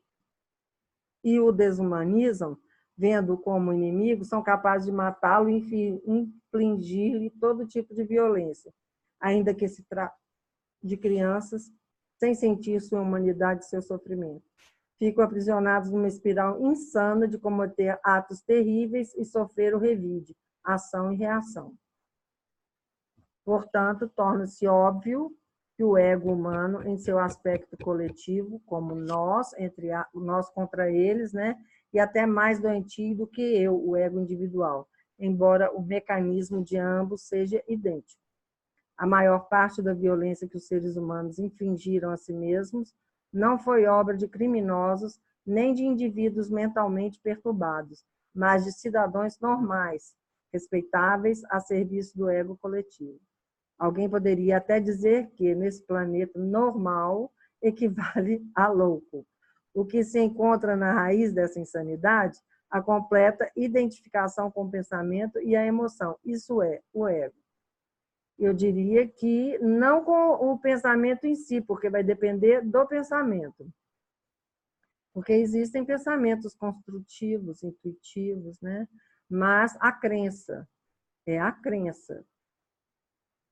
e o desumanizam, vendo-o como inimigo, são capazes de matá-lo e infligir-lhe todo tipo de violência, ainda que se trate de crianças, sem sentir sua humanidade e seu sofrimento. Ficam aprisionados numa espiral insana de cometer atos terríveis e sofrer o revide, ação e reação. Portanto, torna-se óbvio que o ego humano, em seu aspecto coletivo, como nós, nós contra eles, né? E até mais doentio do que eu, o ego individual, embora o mecanismo de ambos seja idêntico. A maior parte da violência que os seres humanos infligiram a si mesmos não foi obra de criminosos, nem de indivíduos mentalmente perturbados, mas de cidadãos normais, respeitáveis a serviço do ego coletivo. Alguém poderia até dizer que, nesse planeta, normal equivale a louco. O que se encontra na raiz dessa insanidade, a completa identificação com o pensamento e a emoção, isso é, o ego. Eu diria que não com o pensamento em si, porque vai depender do pensamento. Porque existem pensamentos construtivos, intuitivos, né? Mas a crença, é a crença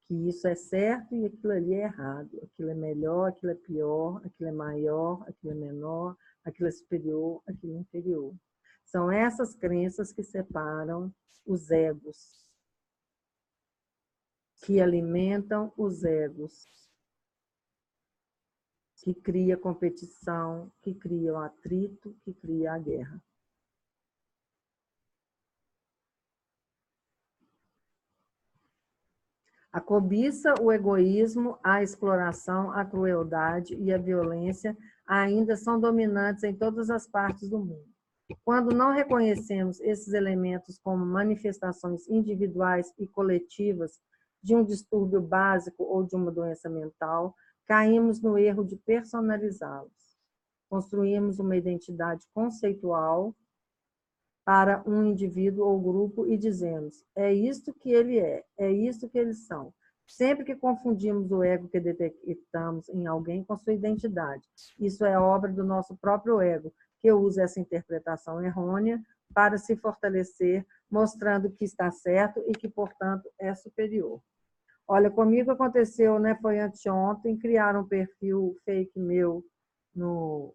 que isso é certo e aquilo ali é errado. Aquilo é melhor, aquilo é pior, aquilo é maior, aquilo é menor, aquilo é superior, aquilo é inferior. São essas crenças que separam os egos, que alimentam os egos, que cria competição, que cria o atrito, que cria a guerra. A cobiça, o egoísmo, a exploração, a crueldade e a violência ainda são dominantes em todas as partes do mundo. Quando não reconhecemos esses elementos como manifestações individuais e coletivas de um distúrbio básico ou de uma doença mental, caímos no erro de personalizá-los. Construímos uma identidade conceitual para um indivíduo ou grupo e dizemos, é isto que ele é isto que eles são. Sempre que confundimos o ego que detectamos em alguém com sua identidade, isso é obra do nosso próprio ego, que usa essa interpretação errônea para se fortalecer, mostrando que está certo e que, portanto, é superior. Olha, comigo aconteceu, né, foi anteontem, criaram um perfil fake meu no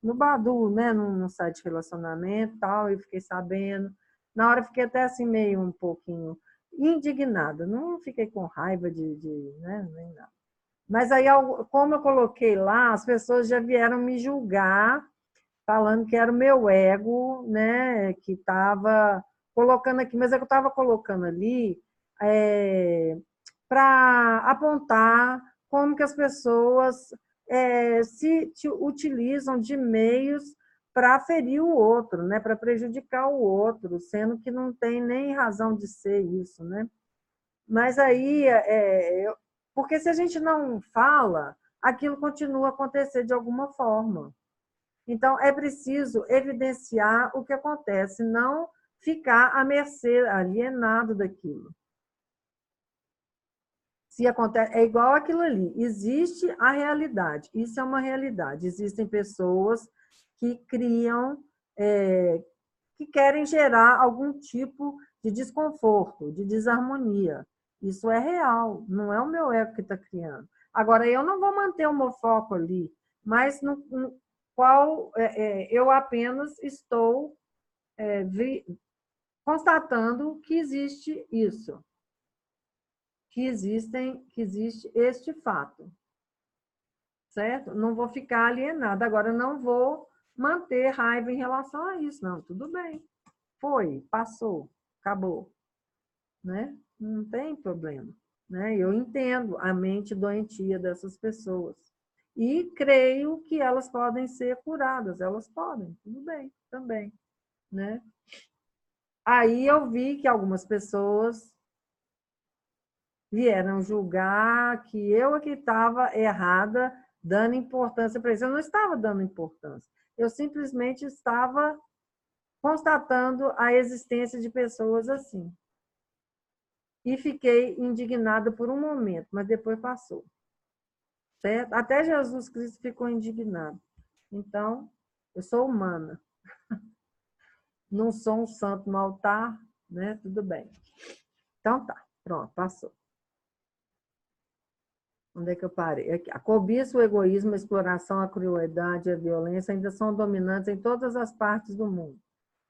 Badoo, né, num site de relacionamento e tal, eu fiquei sabendo. Na hora eu fiquei até assim meio um pouquinho indignada, não fiquei com raiva né, nem nada. Mas aí, como eu coloquei lá, as pessoas já vieram me julgar, falando que era o meu ego, né, que estava colocando aqui, mas é que eu estava colocando ali para apontar como que as pessoas se utilizam de meios para ferir o outro, né, para prejudicar o outro, sendo que não tem nem razão de ser isso, né? Mas aí, porque se a gente não fala, aquilo continua a acontecer de alguma forma. Então, é preciso evidenciar o que acontece, não ficar à mercê, alienado daquilo. Se acontece, é igual aquilo ali, existe a realidade, isso é uma realidade. Existem pessoas que criam, que querem gerar algum tipo de desconforto, de desarmonia. Isso é real, não é o meu ego que está criando. Agora, eu não vou manter o meu foco ali, mas no qual eu apenas estou constatando que existe isso, que existe este fato, certo? Não vou ficar alienada. Agora, não vou manter raiva em relação a isso, não. Tudo bem, foi, passou, acabou, né? Não tem problema, né? Eu entendo a mente doentia dessas pessoas e creio que elas podem ser curadas, elas podem, tudo bem, também, né? Aí eu vi que algumas pessoas vieram julgar que eu aqui estava errada, dando importância para isso. Eu não estava dando importância, eu simplesmente estava constatando a existência de pessoas assim. E fiquei indignada por um momento, mas depois passou. Certo? Até Jesus Cristo ficou indignado. Então, eu sou humana. Não sou um santo no altar, né? Tudo bem. Então tá, pronto, passou. Onde é que eu parei? Aqui. A cobiça, o egoísmo, a exploração, a crueldade e a violência ainda são dominantes em todas as partes do mundo.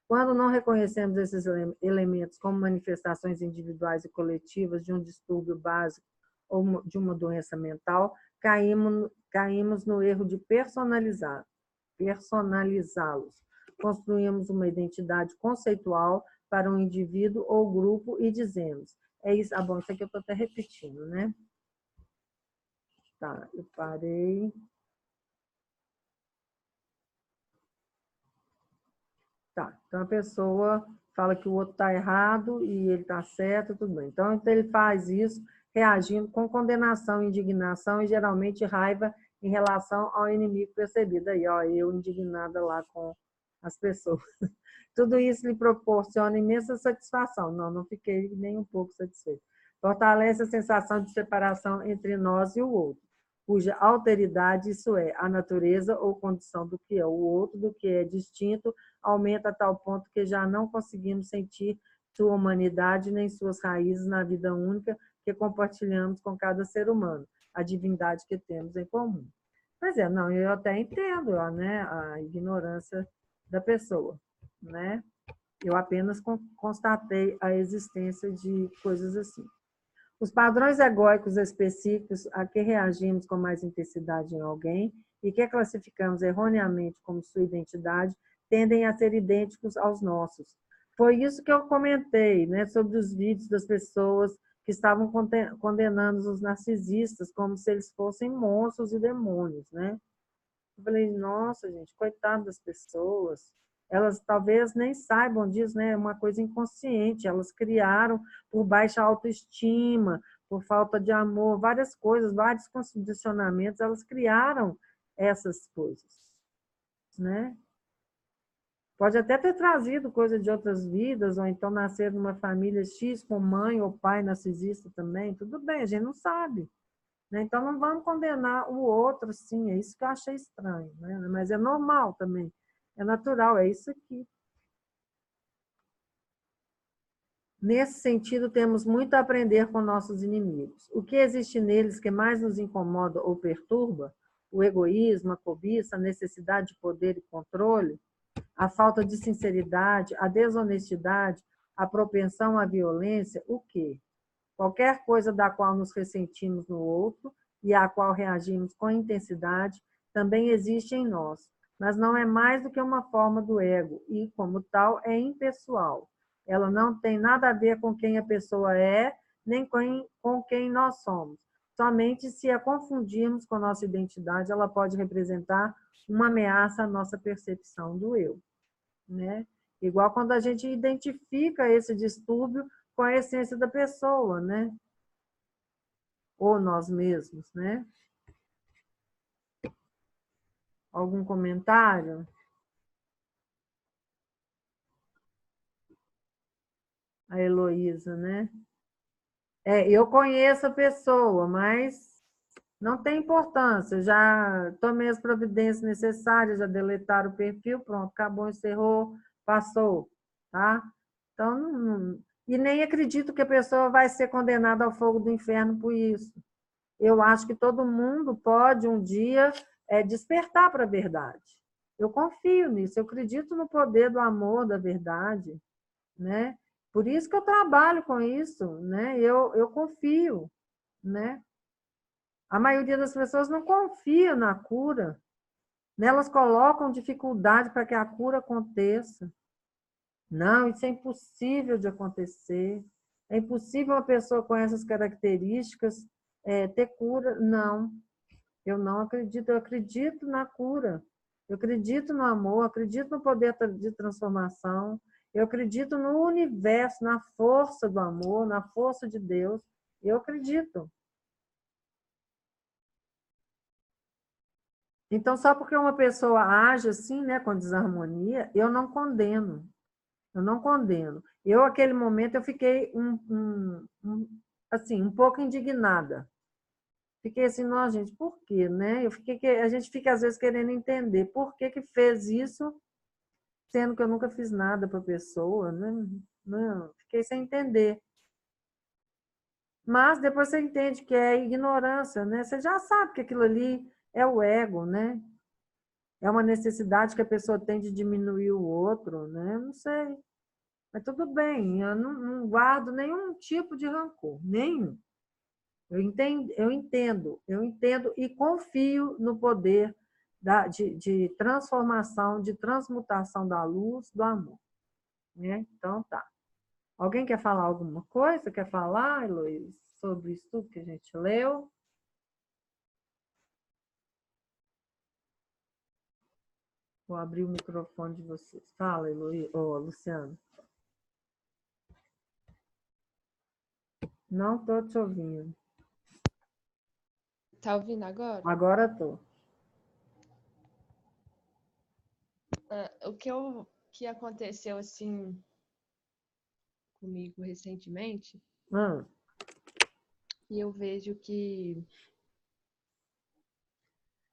Quando não reconhecemos esses elementos como manifestações individuais e coletivas de um distúrbio básico ou de uma doença mental, caímos no erro de personalizá-los. Construímos uma identidade conceitual para um indivíduo ou grupo e dizemos, é isso, bom, isso aqui eu estou até repetindo, né? Tá, eu parei. Tá, então a pessoa fala que o outro está errado e ele está certo, tudo bem. Então ele faz isso reagindo com condenação, indignação e geralmente raiva em relação ao inimigo percebido. Aí, ó, eu indignada lá com as pessoas. Tudo isso lhe proporciona imensa satisfação. Não, não fiquei nem um pouco satisfeito. Fortalece a sensação de separação entre nós e o outro, cuja alteridade, isso é, a natureza ou condição do que é o outro, do que é distinto, aumenta a tal ponto que já não conseguimos sentir sua humanidade nem suas raízes na vida única que compartilhamos com cada ser humano, a divindade que temos em comum. Pois é, não, eu até entendo, né, a ignorância da pessoa, né? Eu apenas constatei a existência de coisas assim. Os padrões egóicos específicos a que reagimos com mais intensidade em alguém e que classificamos erroneamente como sua identidade tendem a ser idênticos aos nossos. Foi isso que eu comentei, né, sobre os vídeos das pessoas que estavam condenando os narcisistas como se eles fossem monstros e demônios, né? Eu falei, nossa, gente, coitado das pessoas. Elas talvez nem saibam disso, né? É uma coisa inconsciente. Elas criaram por baixa autoestima, por falta de amor, várias coisas, vários condicionamentos. Elas criaram essas coisas, né? Pode até ter trazido coisa de outras vidas, ou então nascer numa família X com mãe ou pai narcisista também. Tudo bem, a gente não sabe. Então, não vamos condenar o outro, sim, é isso que eu achei estranho, né? Mas é normal também, é natural, é isso aqui. Nesse sentido, temos muito a aprender com nossos inimigos. O que existe neles que mais nos incomoda ou perturba? O egoísmo, a cobiça, a necessidade de poder e controle, a falta de sinceridade, a desonestidade, a propensão à violência, o quê? Qualquer coisa da qual nos ressentimos no outro e à qual reagimos com intensidade, também existe em nós, mas não é mais do que uma forma do ego e, como tal, é impessoal. Ela não tem nada a ver com quem a pessoa é, nem com quem nós somos. Somente se a confundirmos com nossa identidade, ela pode representar uma ameaça à nossa percepção do eu, né? Igual quando a gente identifica esse distúrbio com a essência da pessoa, né? Ou nós mesmos, né? Algum comentário? A Heloísa, né? Eu conheço a pessoa, mas não tem importância. Já tomei as providências necessárias, já deletaram o perfil, pronto, acabou, encerrou, passou, tá? Então, e nem acredito que a pessoa vai ser condenada ao fogo do inferno por isso. Eu acho que todo mundo pode um dia despertar para a verdade. Eu confio nisso, eu acredito no poder do amor, da verdade, né? Por isso que eu trabalho com isso, né? Eu confio, né? A maioria das pessoas não confia na cura, né? Elas colocam dificuldade para que a cura aconteça. Não, isso é impossível de acontecer. É impossível uma pessoa com essas características ter cura. Não, eu não acredito. Eu acredito na cura. Eu acredito no amor, acredito no poder de transformação. Eu acredito no universo, na força do amor, na força de Deus. Eu acredito. Então, só porque uma pessoa age assim, né, com desarmonia, eu não condeno. Eu não condeno. Eu, naquele momento, eu fiquei assim, um pouco indignada. Fiquei assim, não, gente, por quê, né? A gente fica, às vezes, querendo entender por que fez isso, sendo que eu nunca fiz nada para a pessoa, né? Não, fiquei sem entender. Mas depois você entende que é ignorância, né? Você já sabe que aquilo ali é o ego, né? É uma necessidade que a pessoa tem de diminuir o outro, né? Não sei. Mas tudo bem, eu não guardo nenhum tipo de rancor, nenhum. Eu entendo e confio no poder de transformação, de transmutação da luz, do amor. Né? Então, tá. Alguém quer falar alguma coisa? Quer falar, Heloísa, sobre isso tudo que a gente leu? Vou abrir o microfone de vocês. Fala, Luciano. Não estou te ouvindo. Tá ouvindo agora? Agora estou. O que aconteceu assim comigo recentemente, e eu vejo que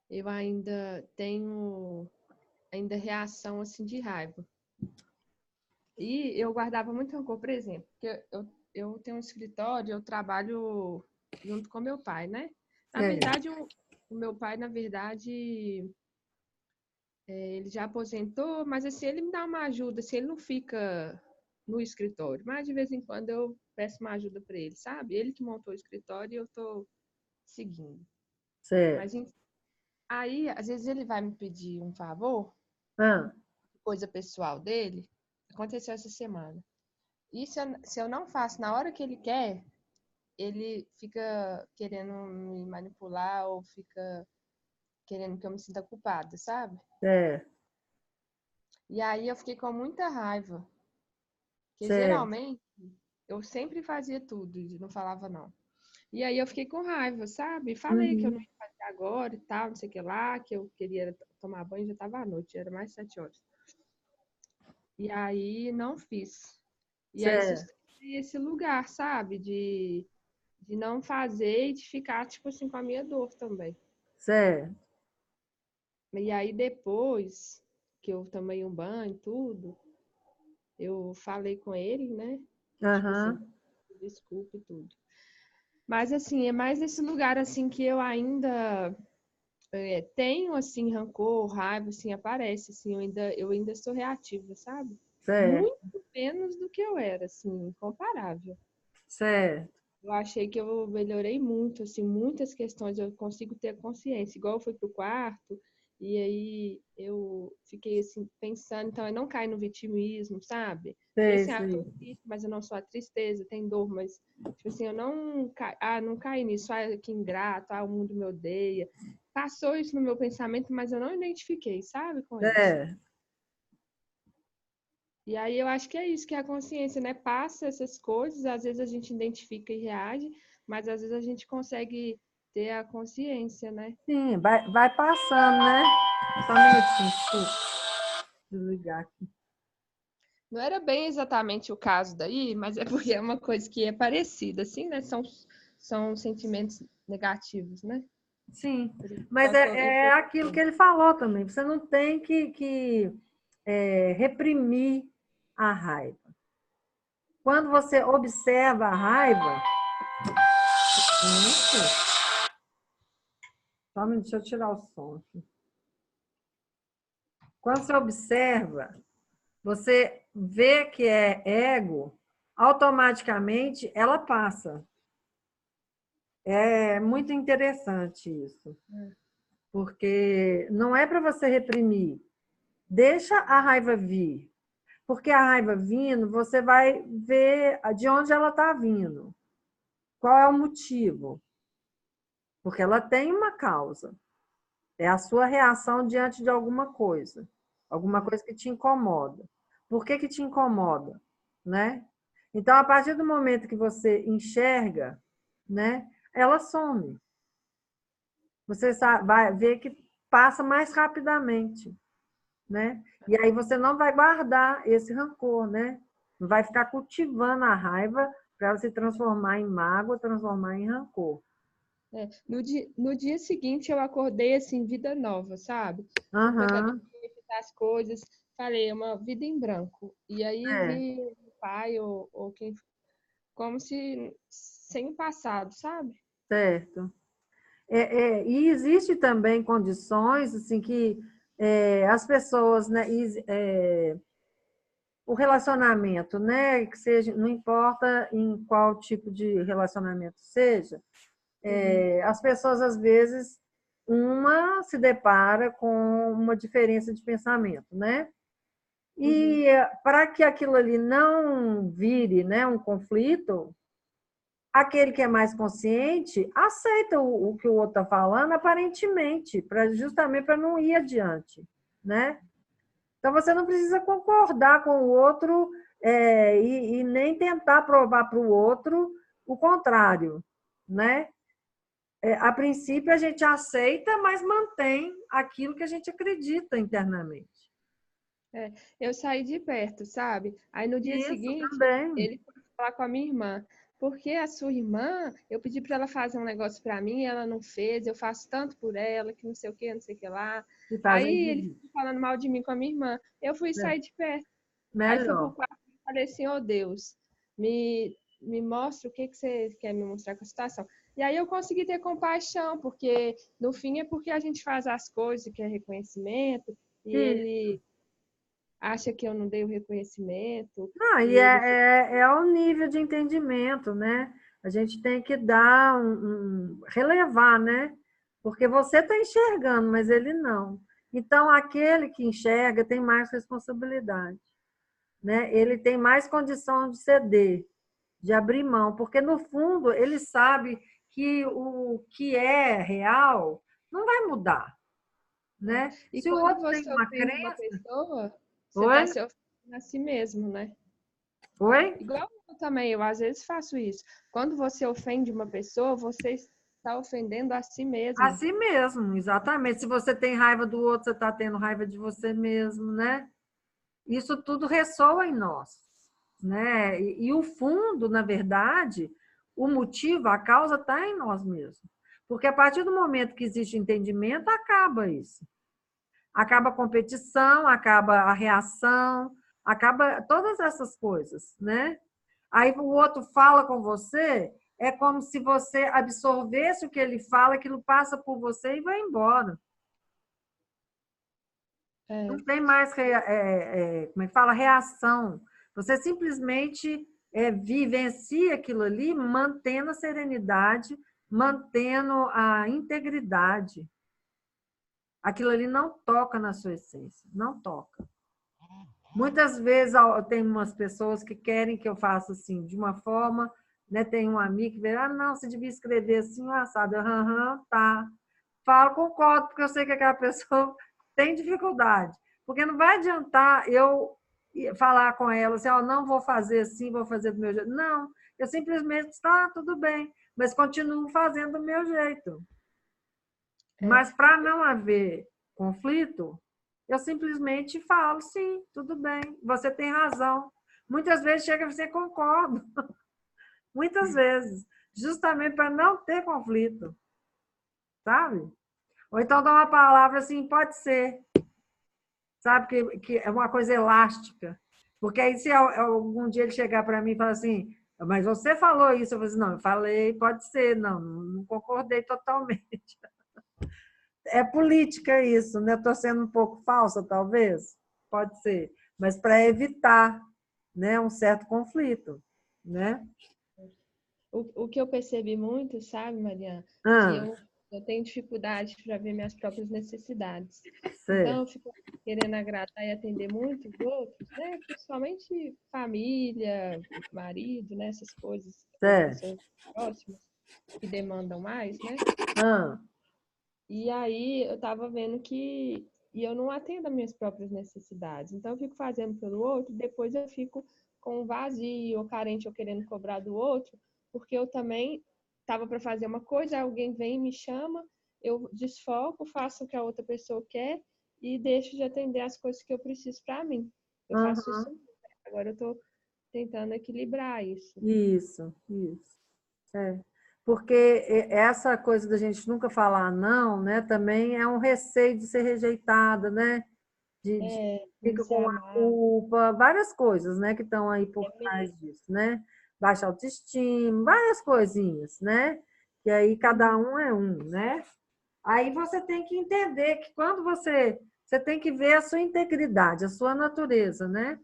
eu ainda tenho reação assim de raiva. E eu guardava muito rancor, por exemplo, porque eu tenho um escritório, eu trabalho junto com meu pai, né? Na verdade, o meu pai, na verdade, ele já aposentou, mas assim, ele me dá uma ajuda, assim, ele não fica no escritório, mas de vez em quando eu peço uma ajuda para ele, sabe? Ele que montou o escritório e eu tô seguindo. Mas Certo. aí, às vezes ele vai me pedir um favor, coisa pessoal dele, aconteceu essa semana. E se eu não faço na hora que ele quer, ele fica querendo me manipular ou fica querendo que eu me sinta culpada, sabe? E aí eu fiquei com muita raiva. Porque Certo. geralmente eu sempre fazia tudo e não falava não. E aí eu fiquei com raiva, sabe? Falei que eu não ia fazer agora e tal, não sei o que lá, que eu queria tomar banho, já estava à noite, era mais 7 horas. E aí não fiz. E aí Certo. sustentei esse lugar, sabe? De não fazer e de ficar, tipo assim, com a minha dor também. Certo. E aí depois que eu tomei um banho e tudo, eu falei com ele, né? Tipo assim, desculpa e tudo. Mas assim, é mais nesse lugar assim que eu ainda tenho assim rancor, raiva, assim, aparece, assim, eu ainda sou reativa, sabe? Certo. Muito menos do que eu era, assim, incomparável. Certo. Eu achei que eu melhorei muito, assim, muitas questões eu consigo ter consciência. Igual eu fui pro quarto e aí eu fiquei assim pensando, então eu não caio no vitimismo, sabe? Falei assim, eu tô Sei. triste, mas eu não sou a tristeza, tem dor, mas tipo assim, eu não caí nisso, que ingrato, o mundo me odeia. Passou isso no meu pensamento, mas eu não identifiquei, sabe, com isso. E aí eu acho que é isso, que é a consciência, né? Passa essas coisas, às vezes a gente identifica e reage, mas às vezes a gente consegue ter a consciência, né? Sim, vai passando, né? Só um minutinho, desculpa. Desligar aqui. Não era bem exatamente o caso daí, mas é porque é uma coisa que é parecida, assim, né? São sentimentos negativos, né? Sim, mas Então, é aquilo que ele falou também. Você não tem que reprimir a raiva. Quando você observa a raiva. Só deixa eu tirar o som aqui. Quando você observa, você vê que é ego, automaticamente ela passa. É muito interessante isso. Porque não é para você reprimir. Deixa a raiva vir. Porque a raiva vindo, você vai ver de onde ela está vindo. Qual é o motivo? Porque ela tem uma causa. É a sua reação diante de alguma coisa que te incomoda. Por que te incomoda? Né? Então, a partir do momento que você enxerga, né, ela some. Você vai ver que passa mais rapidamente. Né? E aí você não vai guardar esse rancor, né? Não vai ficar cultivando a raiva para ela se transformar em mágoa, transformar em rancor. No dia seguinte eu acordei assim, vida nova, sabe? Fui pra academia, fiz as coisas, falei, é uma vida em branco. E aí vi o pai ou quem, como se sem o passado, sabe? Certo. E existe também condições assim que as pessoas, né, o relacionamento, né, que seja, não importa em qual tipo de relacionamento seja, as pessoas às vezes uma se depara com uma diferença de pensamento, né? E para que aquilo ali não vire, né, um conflito, aquele que é mais consciente aceita o que o outro está falando, aparentemente, justamente para não ir adiante, né? Então, você não precisa concordar com o outro e nem tentar provar para o outro o contrário, né? A princípio, a gente aceita, mas mantém aquilo que a gente acredita internamente. Eu saí de perto, sabe? Aí no dia Isso seguinte, também. ele foi falar com a minha irmã. Porque a sua irmã, eu pedi para ela fazer um negócio para mim, ela não fez, eu faço tanto por ela, que não sei o que, não sei o que lá. Se faz Aí ele invisível. ficou falando mal de mim com a minha irmã. Eu fui sair de perto. Aí fui pro Melhor. quarto e falei assim, ô Deus, me mostra o que que você quer me mostrar com a situação. E aí eu consegui ter compaixão, porque no fim é porque a gente faz as coisas e quer reconhecimento, e Sim. ele acha que eu não dei o reconhecimento, Não, e e ele... é o nível de entendimento, né? A gente tem que dar relevar, né? Porque você está enxergando, mas ele não. Então, aquele que enxerga tem mais responsabilidade, né? Ele tem mais condição de ceder, de abrir mão, porque no fundo ele sabe que o que é real não vai mudar, né? E Se o quando outro tem você uma ofende uma crença, pessoa, você está oi? se ofendendo a si mesmo, né? Oi? Igual eu também, eu às vezes faço isso. Quando você ofende uma pessoa, você está ofendendo a si mesmo. Assim mesmo, exatamente. Se você tem raiva do outro, você está tendo raiva de você mesmo, né? Isso tudo ressoa em nós, né? E o fundo, na verdade, o motivo, a causa está em nós mesmos. Porque a partir do momento que existe entendimento, acaba isso. Acaba a competição, acaba a reação, acaba todas essas coisas, né? Aí o outro fala com você, é como se você absorvesse o que ele fala, aquilo passa por você e vai embora. Não É, tem mais, como é que fala, reação. Você simplesmente vivencia aquilo ali, mantendo a serenidade, mantendo a integridade. Aquilo ali não toca na sua essência, não toca. Muitas vezes tem umas pessoas que querem que eu faça assim, de uma forma, né? Tem um amigo que vê, não, você devia escrever assim, assado. Aham, tá. Falo, concordo, porque eu sei que aquela pessoa tem dificuldade. Porque não vai adiantar eu falar com ela assim, não vou fazer assim, vou fazer do meu jeito. Não, eu simplesmente, está tudo bem, mas continuo fazendo do meu jeito. é. Mas para não haver conflito, eu simplesmente falo, sim, tudo bem, você tem razão. Muitas vezes chega a você concorda, muitas vezes, justamente para não ter conflito, sabe? Ou então dá uma palavra assim, pode ser, sabe? Que é uma coisa elástica. Porque aí, se algum dia ele chegar para mim e falar assim, mas você falou isso, eu vou dizer, não, eu falei, pode ser, não concordei totalmente. É política isso, né? Estou sendo um pouco falsa, talvez? Pode ser. Mas para evitar, né, um certo conflito, né? O que eu percebi muito, sabe, Mariana, que Ah, eu tenho dificuldade para ver minhas próprias necessidades. Então, sei, eu fico querendo agradar e atender muito os outros, né? Principalmente família, marido, né? Essas coisas, as sei. pessoas próximas que demandam mais, né? Ah, E aí eu tava vendo que eu não atendo às minhas próprias necessidades. Então eu fico fazendo pelo outro, depois eu fico com um vazio, ou carente, ou querendo cobrar do outro, porque eu também tava para fazer uma coisa, alguém vem e me chama, eu desfoco, faço o que a outra pessoa quer e deixo de atender as coisas que eu preciso para mim. Eu faço isso, aham, agora eu tô tentando equilibrar isso. isso. É. Porque essa coisa da gente nunca falar não, né, também é um receio de ser rejeitada, né? De Não fica ser com a amado. culpa, várias coisas, né, que estão aí por É trás mesmo. disso, né? Baixa autoestima, várias coisinhas, né? E aí cada um é um, né? Aí você tem que entender que quando você tem que ver a sua integridade, a sua natureza, né?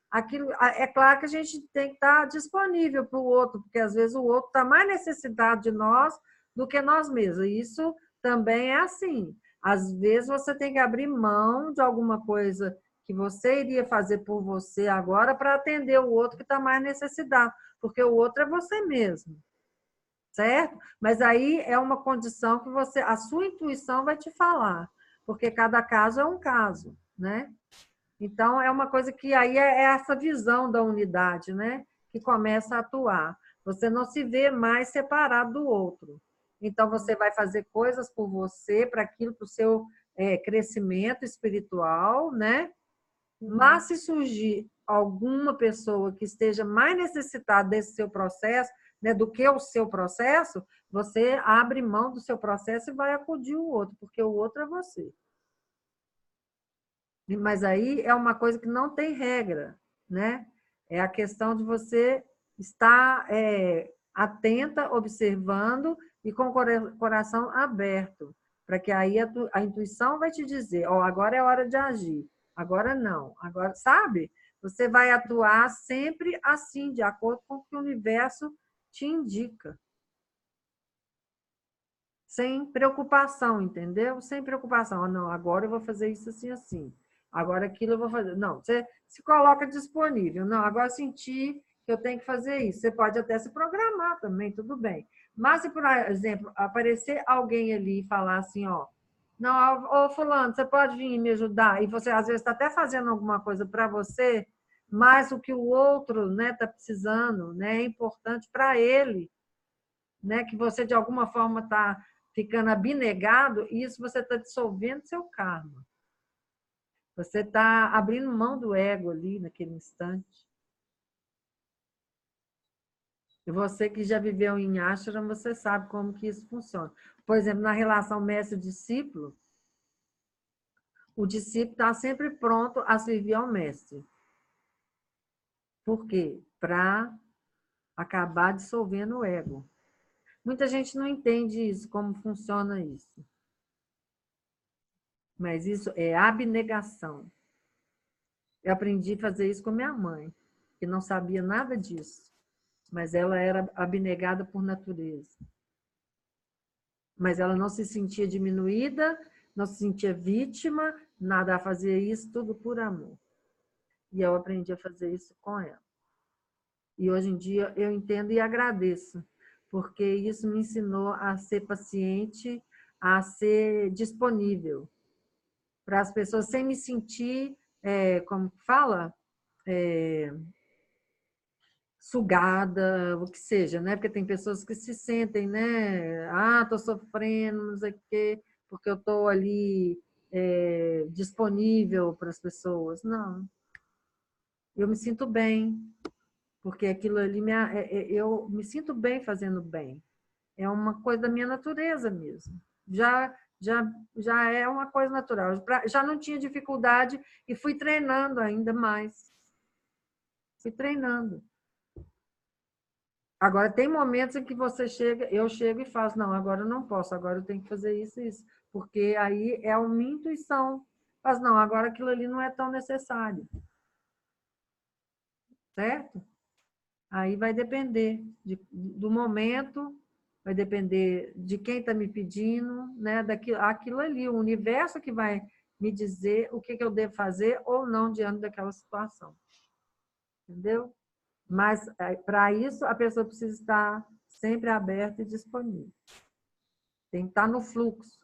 Aquilo, é claro que a gente tem que estar disponível para o outro, porque às vezes o outro está mais necessitado de nós do que nós mesmos. E isso também é assim. Às vezes você tem que abrir mão de alguma coisa que você iria fazer por você agora para atender o outro que está mais necessitado, porque o outro é você mesmo, certo? Mas aí é uma condição que a sua intuição vai te falar, porque cada caso é um caso, né? Então, é uma coisa que aí é essa visão da unidade, né? Que começa a atuar. Você não se vê mais separado do outro. Então, você vai fazer coisas por você, para aquilo, para o seu crescimento espiritual, né? Mas se surgir alguma pessoa que esteja mais necessitada desse seu processo, né, do que o seu processo, você abre mão do seu processo e vai acudir o outro, porque o outro é você. Mas aí é uma coisa que não tem regra, né? É a questão de você estar atenta, observando e com o coração aberto, para que aí a intuição vai te dizer, ó, agora é hora de agir, agora não, agora, sabe? Você vai atuar sempre assim, de acordo com o que o universo te indica. Sem preocupação, entendeu? Sem preocupação. Ah, não, agora eu vou fazer isso assim, assim. Agora aquilo eu vou fazer. Não, você se coloca disponível. Não, agora eu senti que eu tenho que fazer isso. Você pode até se programar também, tudo bem. Mas se, por exemplo, aparecer alguém ali e falar assim, ó, não, ô fulano, você pode vir me ajudar? E você, às vezes, está até fazendo alguma coisa para você, mas o que o outro está precisando, né, é importante para ele, né, que você, de alguma forma, está ficando abnegado, e isso você está dissolvendo seu karma. Você está abrindo mão do ego ali, naquele instante. E você que já viveu em ashram, você sabe como que isso funciona. Por exemplo, na relação mestre-discípulo, o discípulo está sempre pronto a servir ao mestre. Por quê? Para acabar dissolvendo o ego. Muita gente não entende isso, como funciona isso. Mas isso é abnegação. Eu aprendi a fazer isso com minha mãe, que não sabia nada disso, mas ela era abnegada por natureza. Mas ela não se sentia diminuída, não se sentia vítima, nada, a fazer isso tudo por amor. E eu aprendi a fazer isso com ela. E hoje em dia eu entendo e agradeço, porque isso me ensinou a ser paciente, a ser disponível para as pessoas, sem me sentir, como fala, sugada, o que seja, né? Porque tem pessoas que se sentem, né? Ah, estou sofrendo, não sei o quê, porque eu estou ali disponível para as pessoas. Não. Eu me sinto bem, porque aquilo ali, eu me sinto bem fazendo bem. É uma coisa da minha natureza mesmo. Já é uma coisa natural. Já não tinha dificuldade e fui treinando ainda mais. Fui treinando. Agora, tem momentos em que eu chego e faço, não, agora eu não posso, agora eu tenho que fazer isso e isso. Porque aí é a minha intuição. Mas não, agora aquilo ali não é tão necessário. Certo? Aí vai depender do momento, vai depender de quem está me pedindo, né? Aquilo ali, o universo que vai me dizer o que eu devo fazer ou não diante daquela situação. Entendeu? Mas, para isso, a pessoa precisa estar sempre aberta e disponível. Tem que estar no fluxo.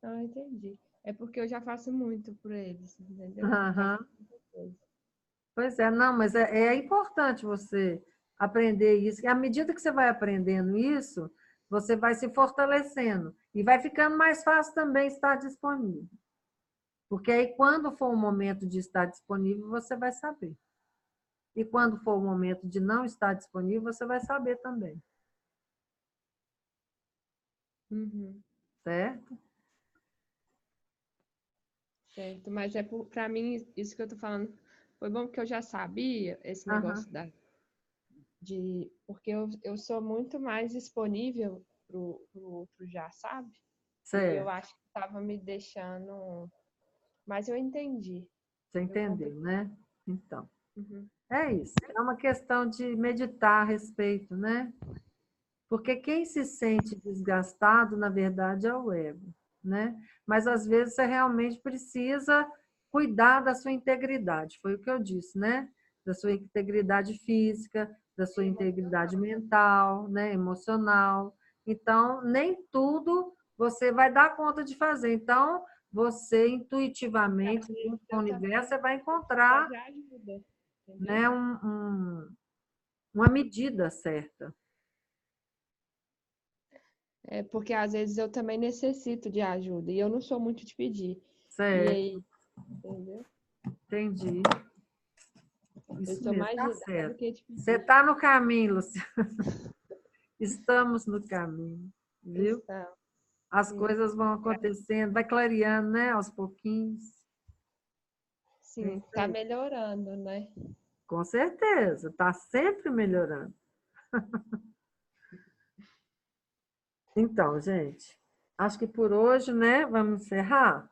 Não entendi. É porque eu já faço muito por eles, entendeu? Uhum. Pois é, não, mas é importante você aprender isso. E à medida que você vai aprendendo isso, você vai se fortalecendo. E vai ficando mais fácil também estar disponível. Porque aí, quando for o momento de estar disponível, você vai saber. E quando for o momento de não estar disponível, você vai saber também. Uhum. Certo? Certo, mas para mim, isso que eu tô falando, foi bom porque eu já sabia esse Aham. negócio porque eu sou muito mais disponível pro outro já, sabe? E eu Certo. acho que estava me deixando. Mas eu entendi. Você Eu entendeu, comprei. né? Então, Uhum. é isso. É uma questão de meditar a respeito, né? Porque quem se sente desgastado, na verdade, é o ego, né? Mas às vezes você realmente precisa cuidar da sua integridade, foi o que eu disse, né? Da sua integridade física, da sua integridade mental, né? Emocional. Então, nem tudo você vai dar conta de fazer. Então, você intuitivamente, junto com o universo, você vai encontrar, de ajuda, entendeu? né, uma medida certa. É porque às vezes eu também necessito de ajuda e eu não sou muito de pedir. E Certo, aí, entendeu? entendi. Eu Isso sou mesmo, mais tá de dar do certo. que de Você pedir. está no caminho, Luciana. Estamos no caminho, viu? Então, As sim, coisas vão acontecendo, vai clareando, né, aos pouquinhos. É sim, isso tá aí. melhorando, né? Com certeza, está sempre melhorando. Então, gente, acho que por hoje, né, vamos encerrar.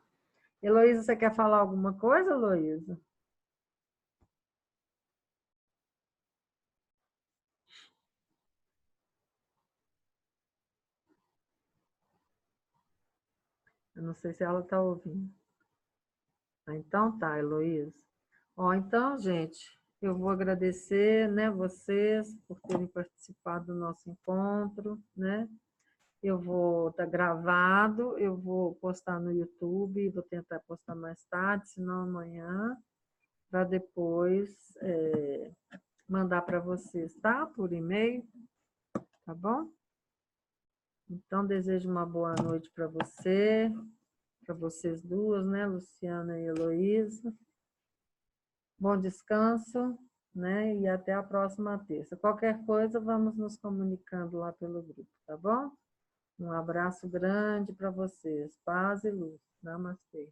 Heloísa, você quer falar alguma coisa, Heloísa? Eu não sei se ela está ouvindo. Ah, então tá, Heloísa. Ó, então, gente, eu vou agradecer, né, vocês por terem participado do nosso encontro, né? Eu vou estar gravado, eu vou postar no YouTube, vou tentar postar mais tarde, se não amanhã, para depois mandar para vocês, tá? Por e-mail, tá bom? Então, desejo uma boa noite para você, para vocês duas, né, Luciana e Heloísa. Bom descanso, né? E até a próxima terça. Qualquer coisa, vamos nos comunicando lá pelo grupo, tá bom? Um abraço grande para vocês. Paz e luz. Namastê.